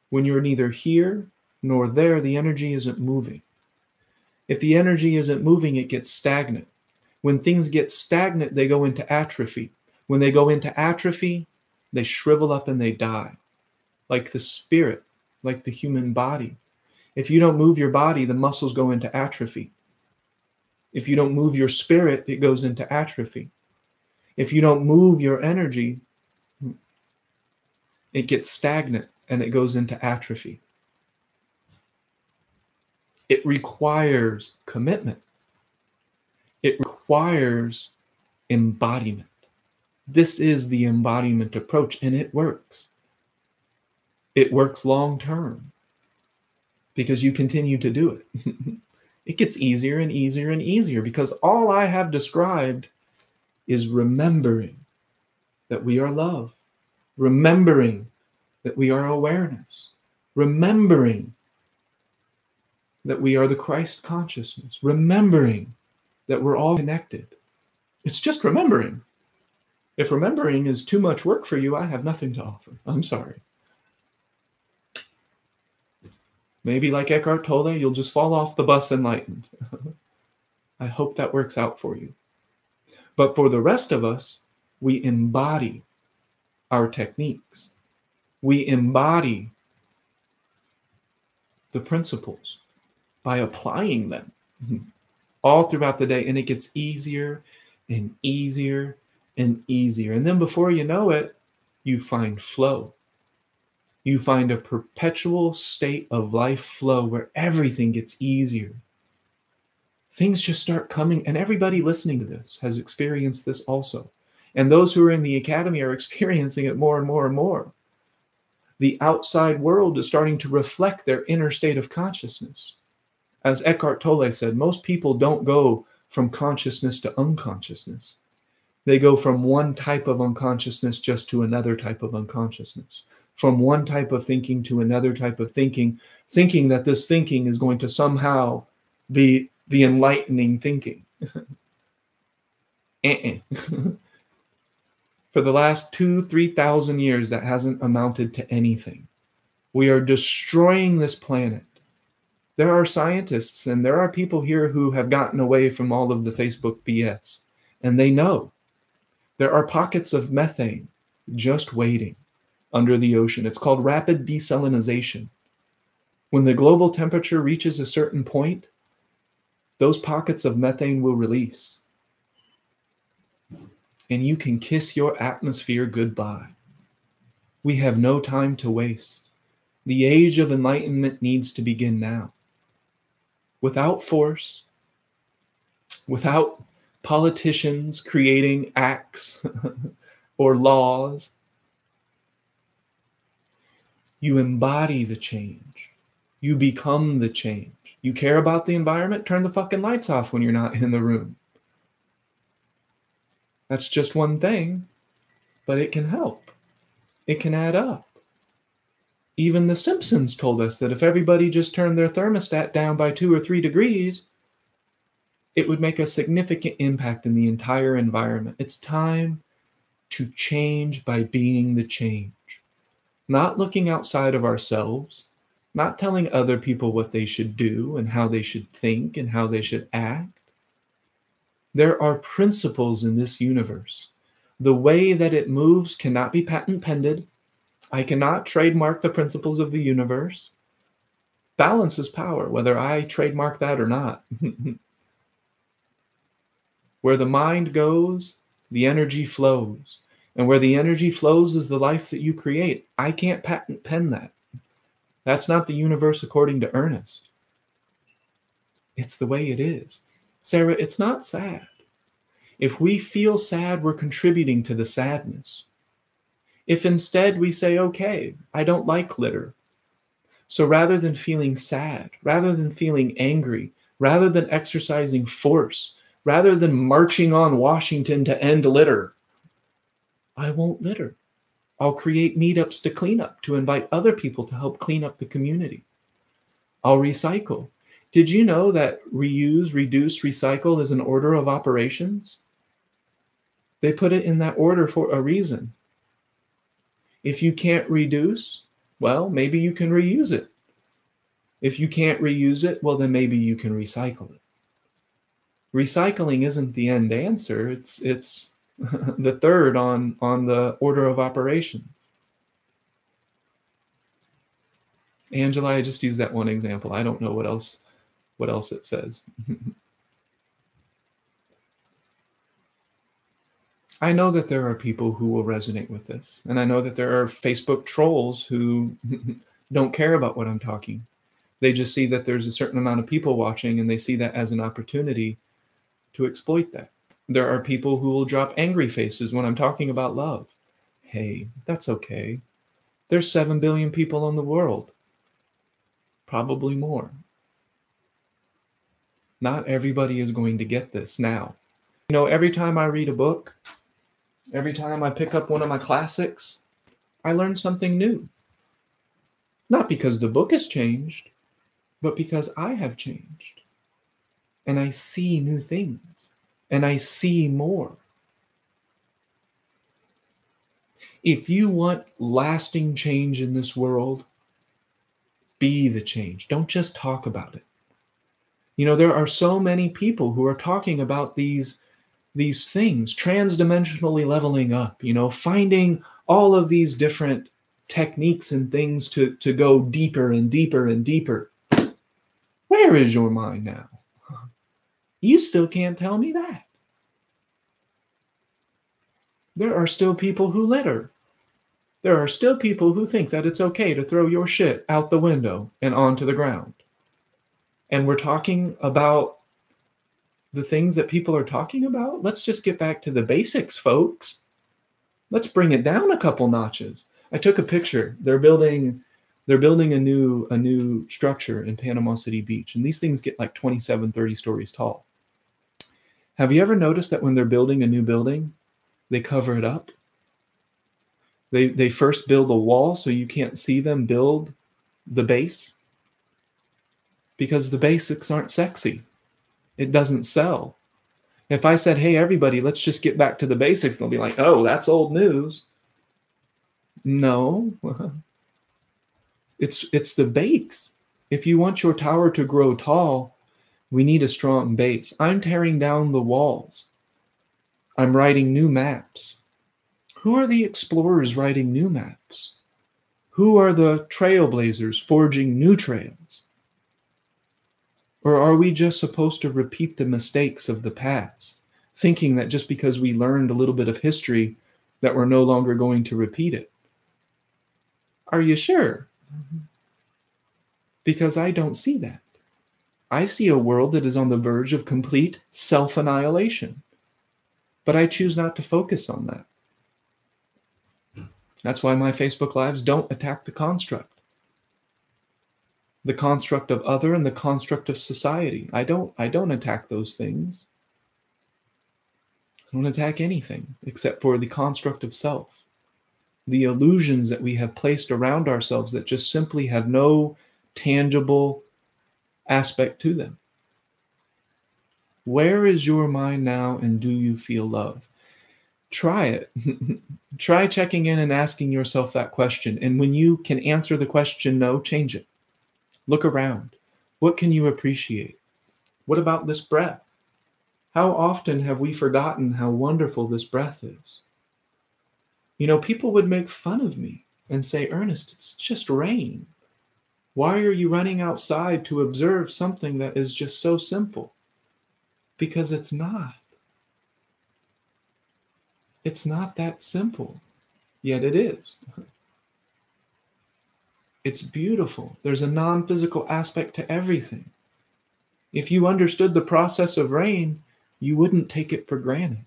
when you're neither here nor there, the energy isn't moving. If the energy isn't moving, it gets stagnant. When things get stagnant, they go into atrophy. When they go into atrophy, they shrivel up and they die. Like the spirit, like the human body. If you don't move your body, the muscles go into atrophy. If you don't move your spirit, it goes into atrophy. If you don't move your energy, it gets stagnant and it goes into atrophy. It requires commitment. It requires embodiment. This is the embodiment approach, and it works. It works long term because you continue to do it. It gets easier and easier and easier because all I have described is remembering that we are love, remembering that we are awareness, remembering that we are the Christ consciousness, remembering that we're all connected. It's just remembering. If remembering is too much work for you, I have nothing to offer. I'm sorry. Maybe like Eckhart Tolle, you'll just fall off the bus enlightened. I hope that works out for you. But for the rest of us, we embody our techniques. We embody the principles by applying them all throughout the day. And it gets easier and easier and easier. And then before you know it, you find flow. You find a perpetual state of life flow where everything gets easier. Things just start coming, and everybody listening to this has experienced this also. And those who are in the academy are experiencing it more and more and more. The outside world is starting to reflect their inner state of consciousness. As Eckhart Tolle said, most people don't go from consciousness to unconsciousness. They go from one type of unconsciousness just to another type of unconsciousness, from one type of thinking to another type of thinking, thinking that this thinking is going to somehow be the enlightening thinking. For the last 2,000-3,000 years, that hasn't amounted to anything. We are destroying this planet. There are scientists and there are people here who have gotten away from all of the Facebook BS, and they know there are pockets of methane just waiting under the ocean. It's called rapid desalination. When the global temperature reaches a certain point, those pockets of methane will release. And you can kiss your atmosphere goodbye. We have no time to waste. The age of enlightenment needs to begin now. Without force, without politicians creating acts or laws, you embody the change. You become the change. You care about the environment? Turn the fucking lights off when you're not in the room. That's just one thing, but it can help. It can add up. Even The Simpsons told us that if everybody just turned their thermostat down by 2 or 3 degrees, it would make a significant impact in the entire environment. It's time to change by being the change. Not looking outside of ourselves, not telling other people what they should do and how they should think and how they should act. There are principles in this universe. The way that it moves cannot be patent pended. I cannot trademark the principles of the universe. Balance is power, whether I trademark that or not. Where the mind goes, the energy flows. And where the energy flows is the life that you create. I can't patent pen that. That's not the universe according to Ernest. It's the way it is. Sarah, it's not sad. If we feel sad, we're contributing to the sadness. If instead we say, okay, I don't like litter. So rather than feeling sad, rather than feeling angry, rather than exercising force, rather than marching on Washington to end litter, I won't litter. I'll create meetups to clean up, to invite other people to help clean up the community. I'll recycle. Did you know that reuse, reduce, recycle is an order of operations? They put it in that order for a reason. If you can't reduce, well, maybe you can reuse it. If you can't reuse it, well, then maybe you can recycle it. Recycling isn't the end answer. It's the third on the order of operations. Angela, I just used that one example. I don't know what else it says. I know that there are people who will resonate with this. And I know that there are Facebook trolls who don't care about what I'm talking. They just see that there's a certain amount of people watching and they see that as an opportunity to exploit that. There are people who will drop angry faces when I'm talking about love. Hey, that's okay. There's 7 billion people in the world. Probably more. Not everybody is going to get this now. You know, every time I read a book, every time I pick up one of my classics, I learn something new. Not because the book has changed, but because I have changed. And I see new things. And I see more. If you want lasting change in this world, be the change. Don't just talk about it. You know, there are so many people who are talking about these things, transdimensionally leveling up, you know, finding all of these different techniques and things to go deeper and deeper and deeper. Where is your mind now? You still can't tell me that. There are still people who litter. There are still people who think that it's okay to throw your shit out the window and onto the ground. And we're talking about the things that people are talking about. Let's just get back to the basics, folks. Let's bring it down a couple notches. I took a picture. They're building They're building a new structure in Panama City Beach, and these things get like 27, 30 stories tall. Have you ever noticed that when they're building a new building, they cover it up? They first build a wall so you can't see them build the base, because the basics aren't sexy. It doesn't sell. If I said, hey, everybody, let's just get back to the basics, they'll be like, oh, that's old news. No, it's the base. If you want your tower to grow tall, we need a strong base. I'm tearing down the walls. I'm writing new maps. Who are the explorers writing new maps? Who are the trailblazers forging new trails? Or are we just supposed to repeat the mistakes of the past, thinking that just because we learned a little bit of history, that we're no longer going to repeat it? Are you sure? Because I don't see that. I see a world that is on the verge of complete self-annihilation. But I choose not to focus on that. That's why my Facebook Lives don't attack the construct of other and the construct of society. I don't attack those things. I don't attack anything except for the construct of self. The illusions that we have placed around ourselves that just simply have no tangible aspect to them. Where is your mind now, and do you feel love? Try it. Try checking in and asking yourself that question. And when you can answer the question no, change it. Look around. What can you appreciate? What about this breath? How often have we forgotten how wonderful this breath is? You know, people would make fun of me and say, Ernest, it's just rain. Why are you running outside to observe something that is just so simple? Because it's not. It's not that simple, yet it is. It's beautiful. There's a non-physical aspect to everything. If you understood the process of rain, you wouldn't take it for granted.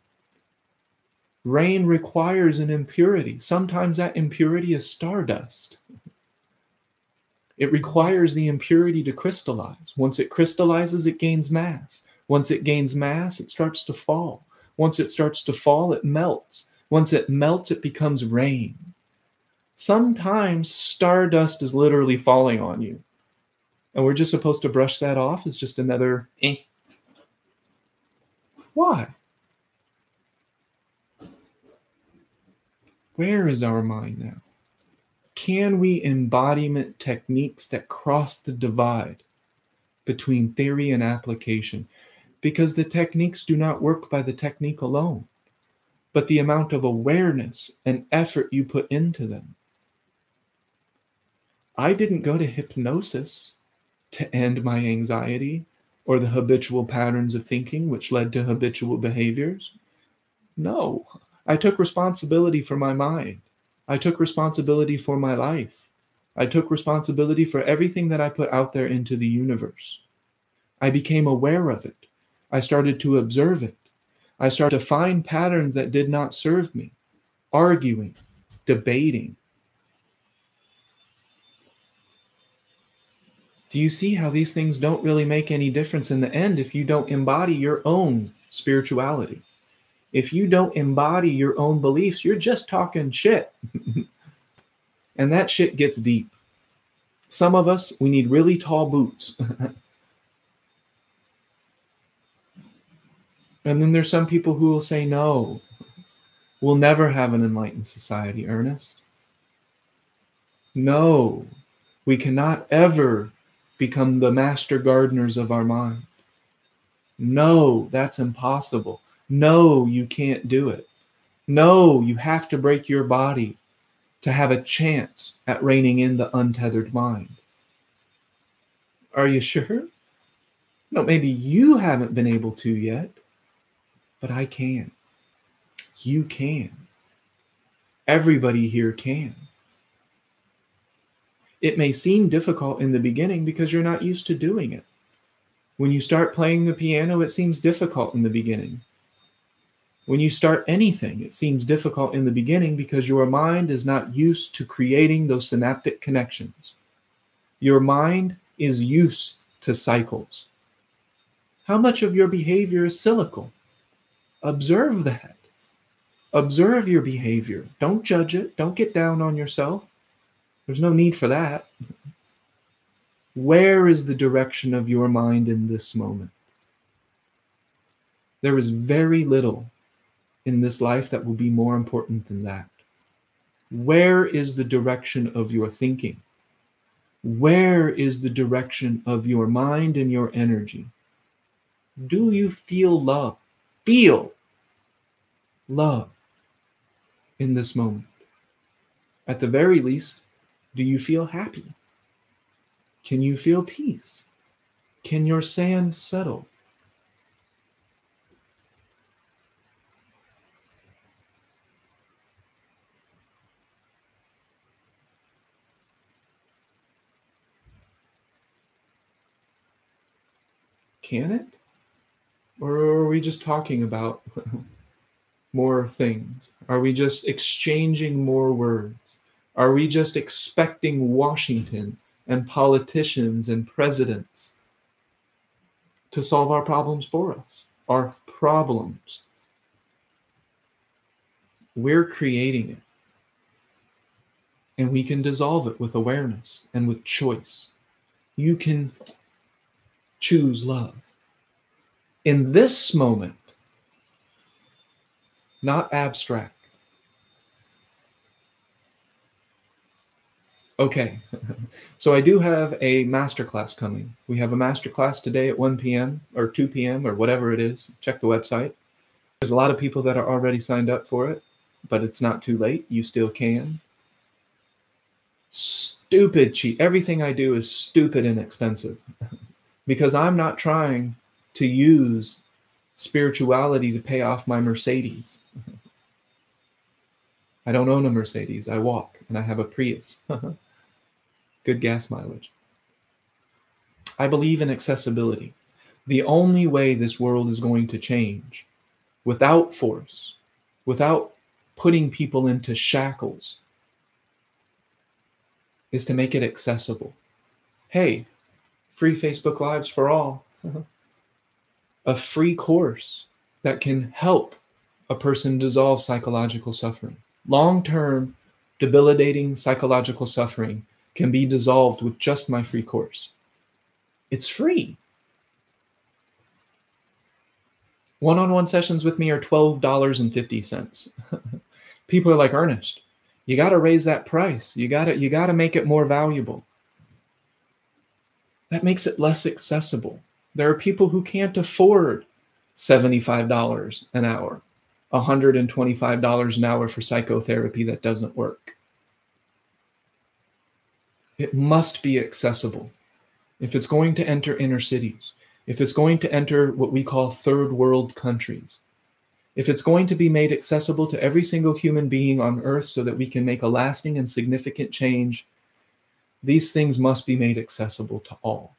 Rain requires an impurity. Sometimes that impurity is stardust. It requires the impurity to crystallize. Once it crystallizes, it gains mass. Once it gains mass, it starts to fall. Once it starts to fall, it melts. Once it melts, it becomes rain. Sometimes stardust is literally falling on you. And we're just supposed to brush that off as just another eh. Why? Where is our mind now? Can we embodiment techniques that cross the divide between theory and application? Because the techniques do not work by the technique alone, but the amount of awareness and effort you put into them. I didn't go to hypnosis to end my anxiety or the habitual patterns of thinking which led to habitual behaviors. No, I took responsibility for my mind. I took responsibility for my life. I took responsibility for everything that I put out there into the universe. I became aware of it. I started to observe it. I started to find patterns that did not serve me, arguing, debating. Do you see how these things don't really make any difference in the end if you don't embody your own spirituality? If you don't embody your own beliefs, you're just talking shit. And that shit gets deep. Some of us, we need really tall boots. And then there's some people who will say, no, we'll never have an enlightened society, Ernest. No, we cannot ever become the master gardeners of our mind. No, that's impossible. No, you can't do it. No, you have to break your body to have a chance at reining in the untethered mind. Are you sure? No, maybe you haven't been able to yet, but I can. You can. Everybody here can. It may seem difficult in the beginning because you're not used to doing it. When you start playing the piano, it seems difficult in the beginning. When you start anything, it seems difficult in the beginning because your mind is not used to creating those synaptic connections. Your mind is used to cycles. How much of your behavior is cyclical? Observe that. Observe your behavior. Don't judge it. Don't get down on yourself. There's no need for that. Where is the direction of your mind in this moment? There is very little in this life that will be more important than that. Where is the direction of your thinking? Where is the direction of your mind and your energy? Do you feel love? Feel love in this moment. At the very least, do you feel happy? Can you feel peace? Can your sand settle? Can it? Or are we just talking about more things? Are we just exchanging more words? Are we just expecting Washington and politicians and presidents to solve our problems for us? Our problems. We're creating it. And we can dissolve it with awareness and with choice. You can choose love. In this moment, not abstract. Okay, so I do have a masterclass coming. We have a masterclass today at 1 p.m. or 2 p.m. or whatever it is. Check the website. There's a lot of people that are already signed up for it, but it's not too late. You still can. Stupid cheap. Everything I do is stupid and expensive because I'm not trying to use spirituality to pay off my Mercedes. I don't own a Mercedes. I walk and I have a Prius. Good gas mileage. I believe in accessibility. The only way this world is going to change without force, without putting people into shackles, is to make it accessible. Hey, free Facebook Lives for all. A free course that can help a person dissolve psychological suffering. Long-term, debilitating psychological suffering can be dissolved with just my free course. It's free. One-on-one sessions with me are $12.50. People are like, Ernest, you got to raise that price. You got to make it more valuable. That makes it less accessible. There are people who can't afford $75 an hour, $125 an hour for psychotherapy that doesn't work. It must be accessible. If it's going to enter inner cities, if it's going to enter what we call third world countries, if it's going to be made accessible to every single human being on earth so that we can make a lasting and significant change, these things must be made accessible to all.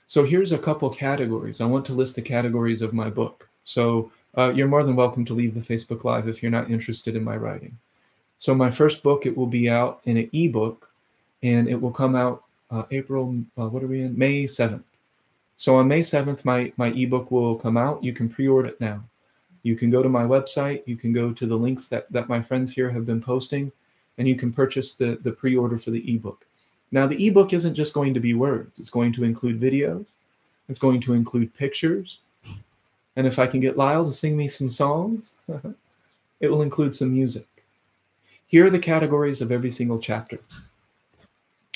So here's a couple categories. I want to list the categories of my book. So you're more than welcome to leave the Facebook Live if you're not interested in my writing. So my first book, it will be out in an ebook, and it will come out May 7th. So on May 7th, my ebook will come out. You can pre-order it now. You can go to my website. You can go to the links that my friends here have been posting, and you can purchase the pre-order for the ebook. Now, the ebook isn't just going to be words. It's going to include videos. It's going to include pictures. And if I can get Lyle to sing me some songs, it will include some music. Here are the categories of every single chapter.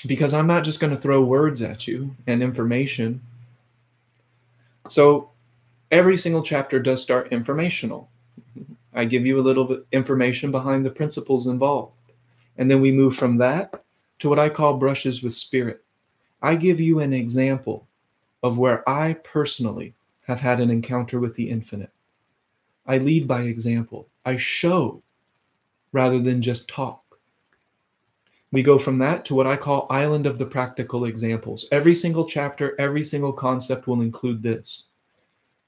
Because I'm not just going to throw words at you and information. So every single chapter does start informational. I give you a little bit information behind the principles involved. And then we move from that to what I call brushes with spirit. I give you an example of where I personally have had an encounter with the infinite. I lead by example. I show rather than just talk. We go from that to what I call island of the practical examples. Every single chapter, every single concept will include this.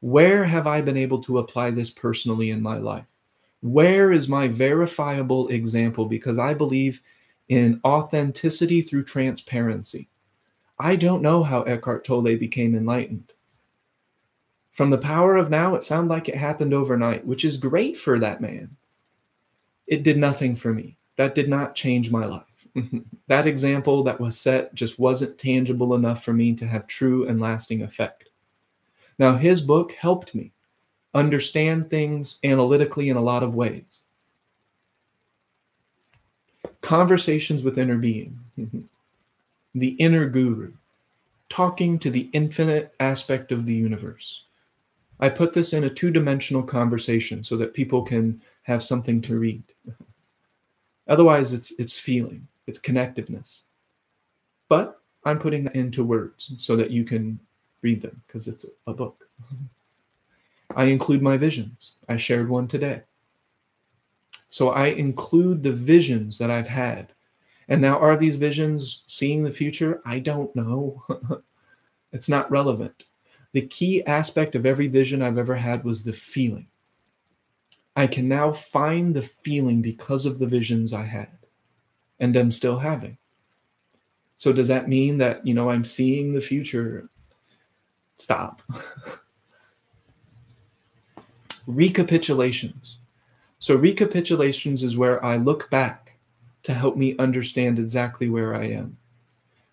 Where have I been able to apply this personally in my life? Where is my verifiable example? Because I believe in authenticity through transparency. I don't know how Eckhart Tolle became enlightened. From the power of now, it sounded like it happened overnight, which is great for that man. It did nothing for me. That did not change my life. That example that was set just wasn't tangible enough for me to have true and lasting effect. Now, his book helped me understand things analytically in a lot of ways. Conversations with Inner Being, the inner guru, talking to the infinite aspect of the universe. I put this in a two-dimensional conversation so that people can have something to read. Otherwise, it's feeling, it's connectiveness. But I'm putting that into words so that you can read them because it's a book. I include my visions. I shared one today. So I include the visions that I've had. And now, are these visions seeing the future? I don't know. It's not relevant. The key aspect of every vision I've ever had was the feeling. I can now find the feeling because of the visions I had and am still having. So does that mean that, I'm seeing the future? Stop. Recapitulations. So recapitulations is where I look back to help me understand exactly where I am.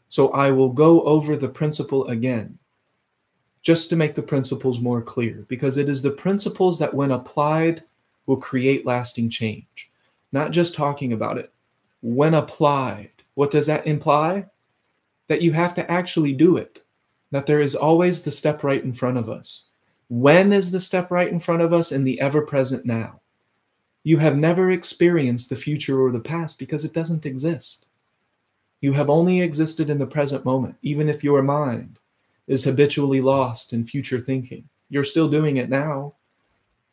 So I will go over the principle again, just to make the principles more clear, because it is the principles that, when applied, will create lasting change. Not just talking about it. When applied, what does that imply? That you have to actually do it. That there is always the step right in front of us. When is the step right in front of us? In the ever-present now. You have never experienced the future or the past because it doesn't exist. You have only existed in the present moment, even if your mind is habitually lost in future thinking. You're still doing it now.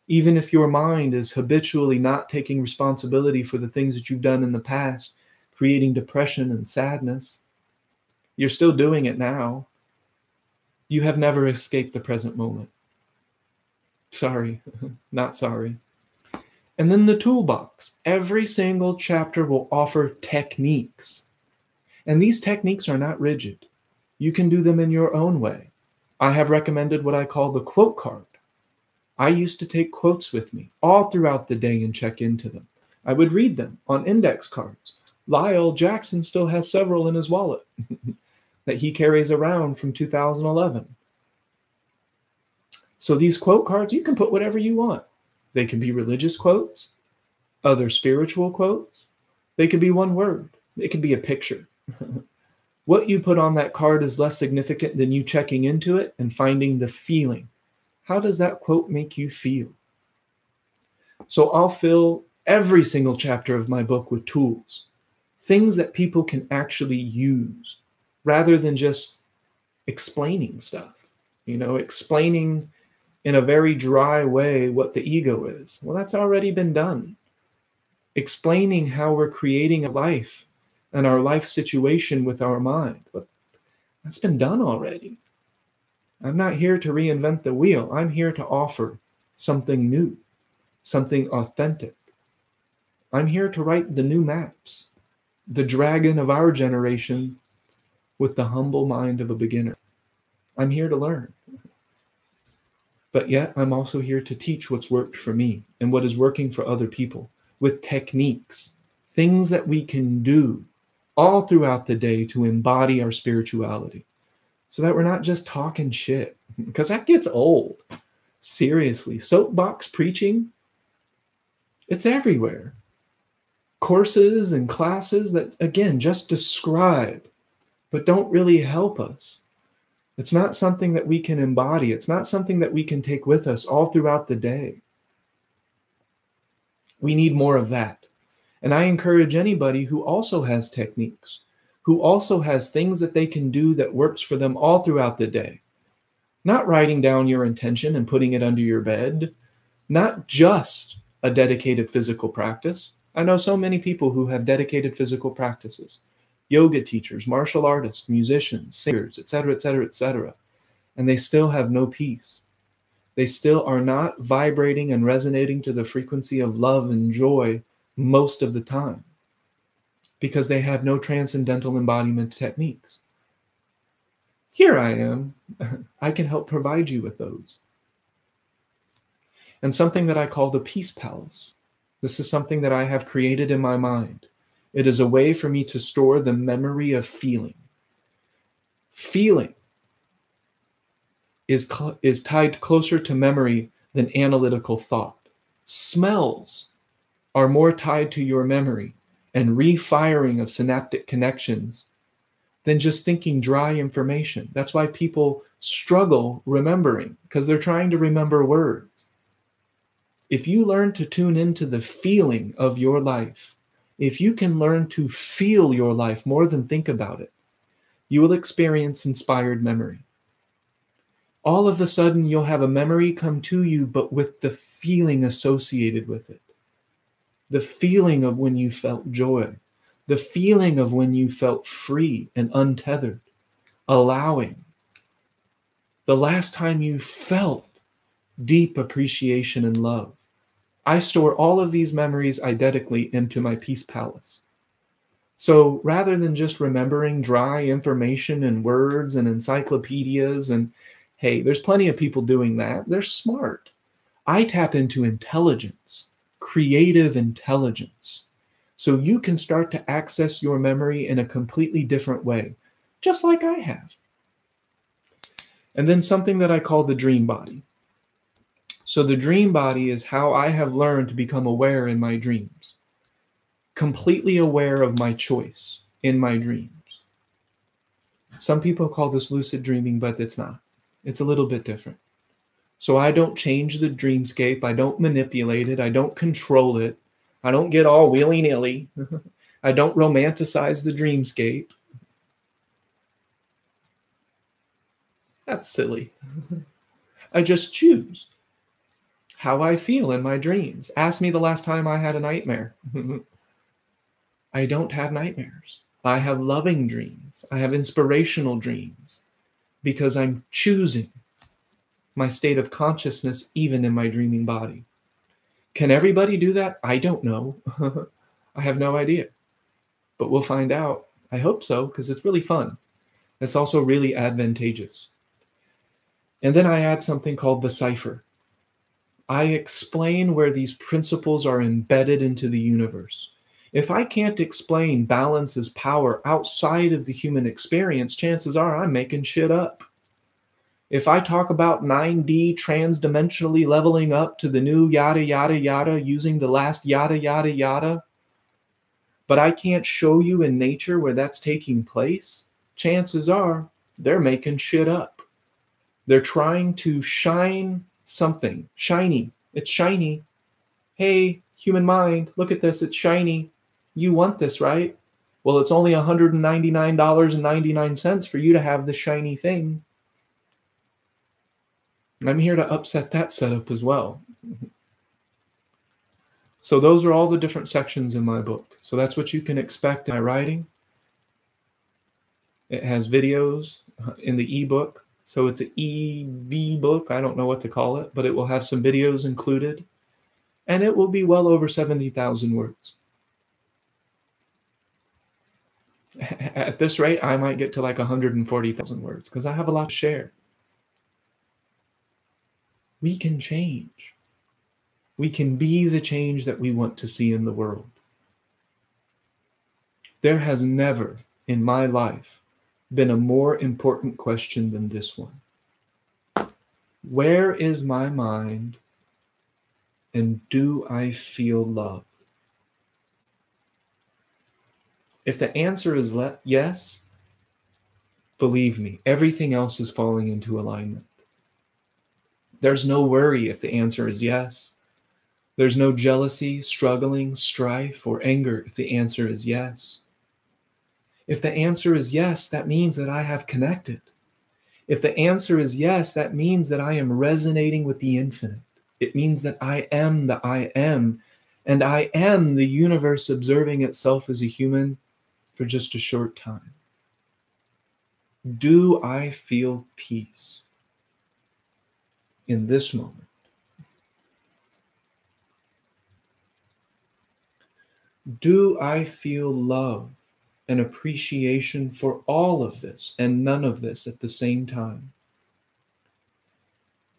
Even if your mind is habitually not taking responsibility for the things that you've done in the past, creating depression and sadness, you're still doing it now. You have never escaped the present moment. Sorry, not sorry. And then the toolbox. Every single chapter will offer techniques. And these techniques are not rigid. You can do them in your own way. I have recommended what I call the quote card. I used to take quotes with me all throughout the day and check into them. I would read them on index cards. Lyle Jackson still has several in his wallet that he carries around from 2011. So these quote cards, you can put whatever you want. They can be religious quotes, other spiritual quotes. They could be one word. It could be a picture. What you put on that card is less significant than you checking into it and finding the feeling. How does that quote make you feel? So I'll fill every single chapter of my book with tools, things that people can actually use rather than just explaining stuff, explaining in a very dry way what the ego is. Well, that's already been done. Explaining how we're creating a life and our life situation with our mind. But that's been done already. I'm not here to reinvent the wheel. I'm here to offer something new, something authentic. I'm here to write the new maps, the dragon of our generation with the humble mind of a beginner. I'm here to learn. But yet I'm also here to teach what's worked for me and what is working for other people with techniques, things that we can do all throughout the day to embody our spirituality so that we're not just talking shit, because that gets old. Seriously, soapbox preaching, it's everywhere. Courses and classes that, again, just describe, but don't really help us. It's not something that we can embody. It's not something that we can take with us all throughout the day. We need more of that. And I encourage anybody who also has techniques, who also has things that they can do that works for them all throughout the day. Not writing down your intention and putting it under your bed, not just a dedicated physical practice. I know so many people who have dedicated physical practices, yoga teachers, martial artists, musicians, singers, etc., etc., etc., and they still have no peace. They still are not vibrating and resonating to the frequency of love and joy most of the time because they have no transcendental embodiment techniques. Here I am. I can help provide you with those. And something that I call the Peace Palace. This is something that I have created in my mind. It is a way for me to store the memory of feeling. Feeling is tied closer to memory than analytical thought. Smells are more tied to your memory and refiring of synaptic connections than just thinking dry information. That's why people struggle remembering, because they're trying to remember words. If you learn to tune into the feeling of your life, if you can learn to feel your life more than think about it, you will experience inspired memory. All of a sudden, you'll have a memory come to you, but with the feeling associated with it. The feeling of when you felt joy. The feeling of when you felt free and untethered, allowing. The last time you felt deep appreciation and love. I store all of these memories eidetically into my Peace Palace. So rather than just remembering dry information and words and encyclopedias and hey, there's plenty of people doing that. They're smart. I tap into intelligence, creative intelligence. So you can start to access your memory in a completely different way, just like I have. And then something that I call the dream body. So the dream body is how I have learned to become aware in my dreams, completely aware of my choice in my dreams. Some people call this lucid dreaming, but it's not. It's a little bit different. So I don't change the dreamscape. I don't manipulate it. I don't control it. I don't get all willy-nilly. I don't romanticize the dreamscape. That's silly. I just choose how I feel in my dreams. Ask me the last time I had a nightmare. I don't have nightmares. I have loving dreams. I have inspirational dreams because I'm choosing my state of consciousness even in my dreaming body. Can everybody do that? I don't know. I have no idea. But we'll find out. I hope so, because it's really fun. It's also really advantageous. And then I add something called the cipher. I explain where these principles are embedded into the universe. If I can't explain balance as power outside of the human experience, chances are I'm making shit up. If I talk about 9D transdimensionally leveling up to the new yada, yada, yada, using the last yada, yada, yada, but I can't show you in nature where that's taking place, chances are they're making shit up. They're trying to shine something. Shiny. It's shiny. Hey, human mind, look at this. It's shiny. You want this, right? Well, it's only $199.99 for you to have the shiny thing. I'm here to upset that setup as well. So those are all the different sections in my book. So that's what you can expect in my writing. It has videos in the ebook. So it's an EV book. I don't know what to call it, but it will have some videos included. And it will be well over 70,000 words. At this rate, I might get to like 140,000 words because I have a lot to share. We can change. We can be the change that we want to see in the world. There has never in my life been a more important question than this one. Where is my mind, and do I feel love? If the answer is yes, believe me, everything else is falling into alignment. There's no worry if the answer is yes. There's no jealousy, struggling, strife, or anger if the answer is yes. If the answer is yes, that means that I have connected. If the answer is yes, that means that I am resonating with the infinite. It means that I am the I am, and I am the universe observing itself as a human for just a short time. Do I feel peace? in this moment. Do I feel love and appreciation for all of this and none of this at the same time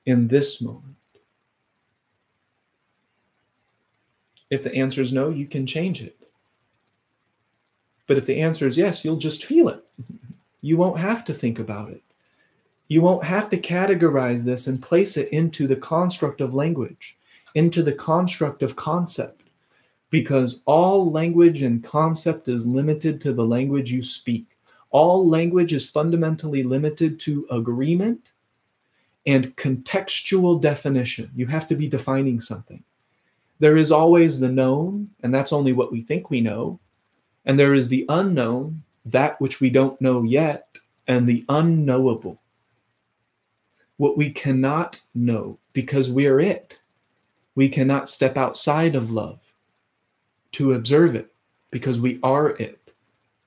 in this moment? If the answer is no, you can change it. But if the answer is yes, you'll just feel it. You won't have to think about it. You won't have to categorize this and place it into the construct of language, into the construct of concept, because all language and concept is limited to the language you speak. All language is fundamentally limited to agreement and contextual definition. You have to be defining something. There is always the known, and that's only what we think we know. And there is the unknown, that which we don't know yet, and the unknowable, what we cannot know because we are it. We cannot step outside of love to observe it because we are it.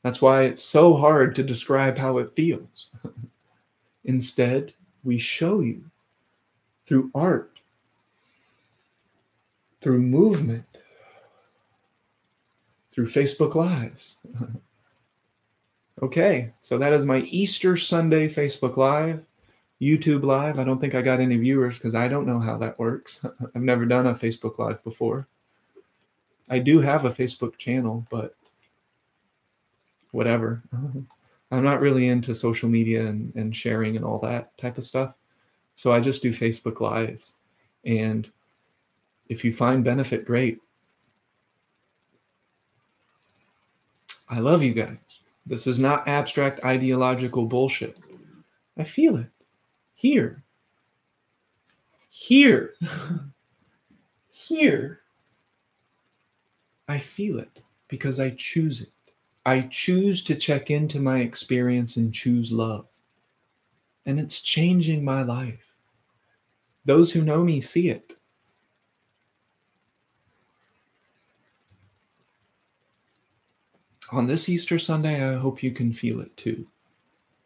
That's why it's so hard to describe how it feels. Instead, we show you through art, through movement, through Facebook Lives. Okay, so that is my Easter Sunday Facebook Live, YouTube Live. I don't think I got any viewers because I don't know how that works. I've never done a Facebook Live before. I do have a Facebook channel, but whatever. I'm not really into social media and sharing and all that type of stuff. So I just do Facebook Lives. And if you find benefit, great. I love you guys. This is not abstract ideological bullshit. I feel it. Here. Here. Here. I feel it because I choose it. I choose to check into my experience and choose love. And it's changing my life. Those who know me see it. On this Easter Sunday, I hope you can feel it too.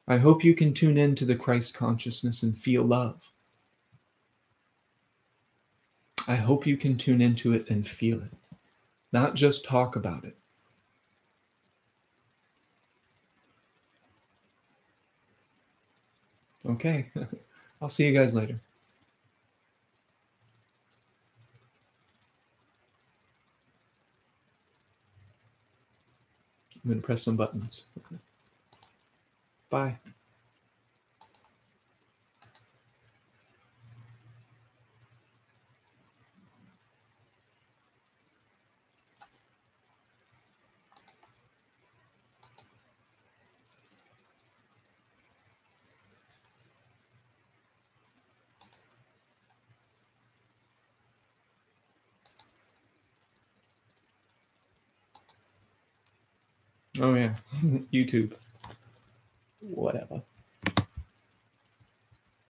I hope you can tune into the Christ consciousness and feel love. I hope you can tune into it and feel it, not just talk about it. Okay, I'll see you guys later. I'm going to press some buttons. Bye. Oh yeah, YouTube. Whatever.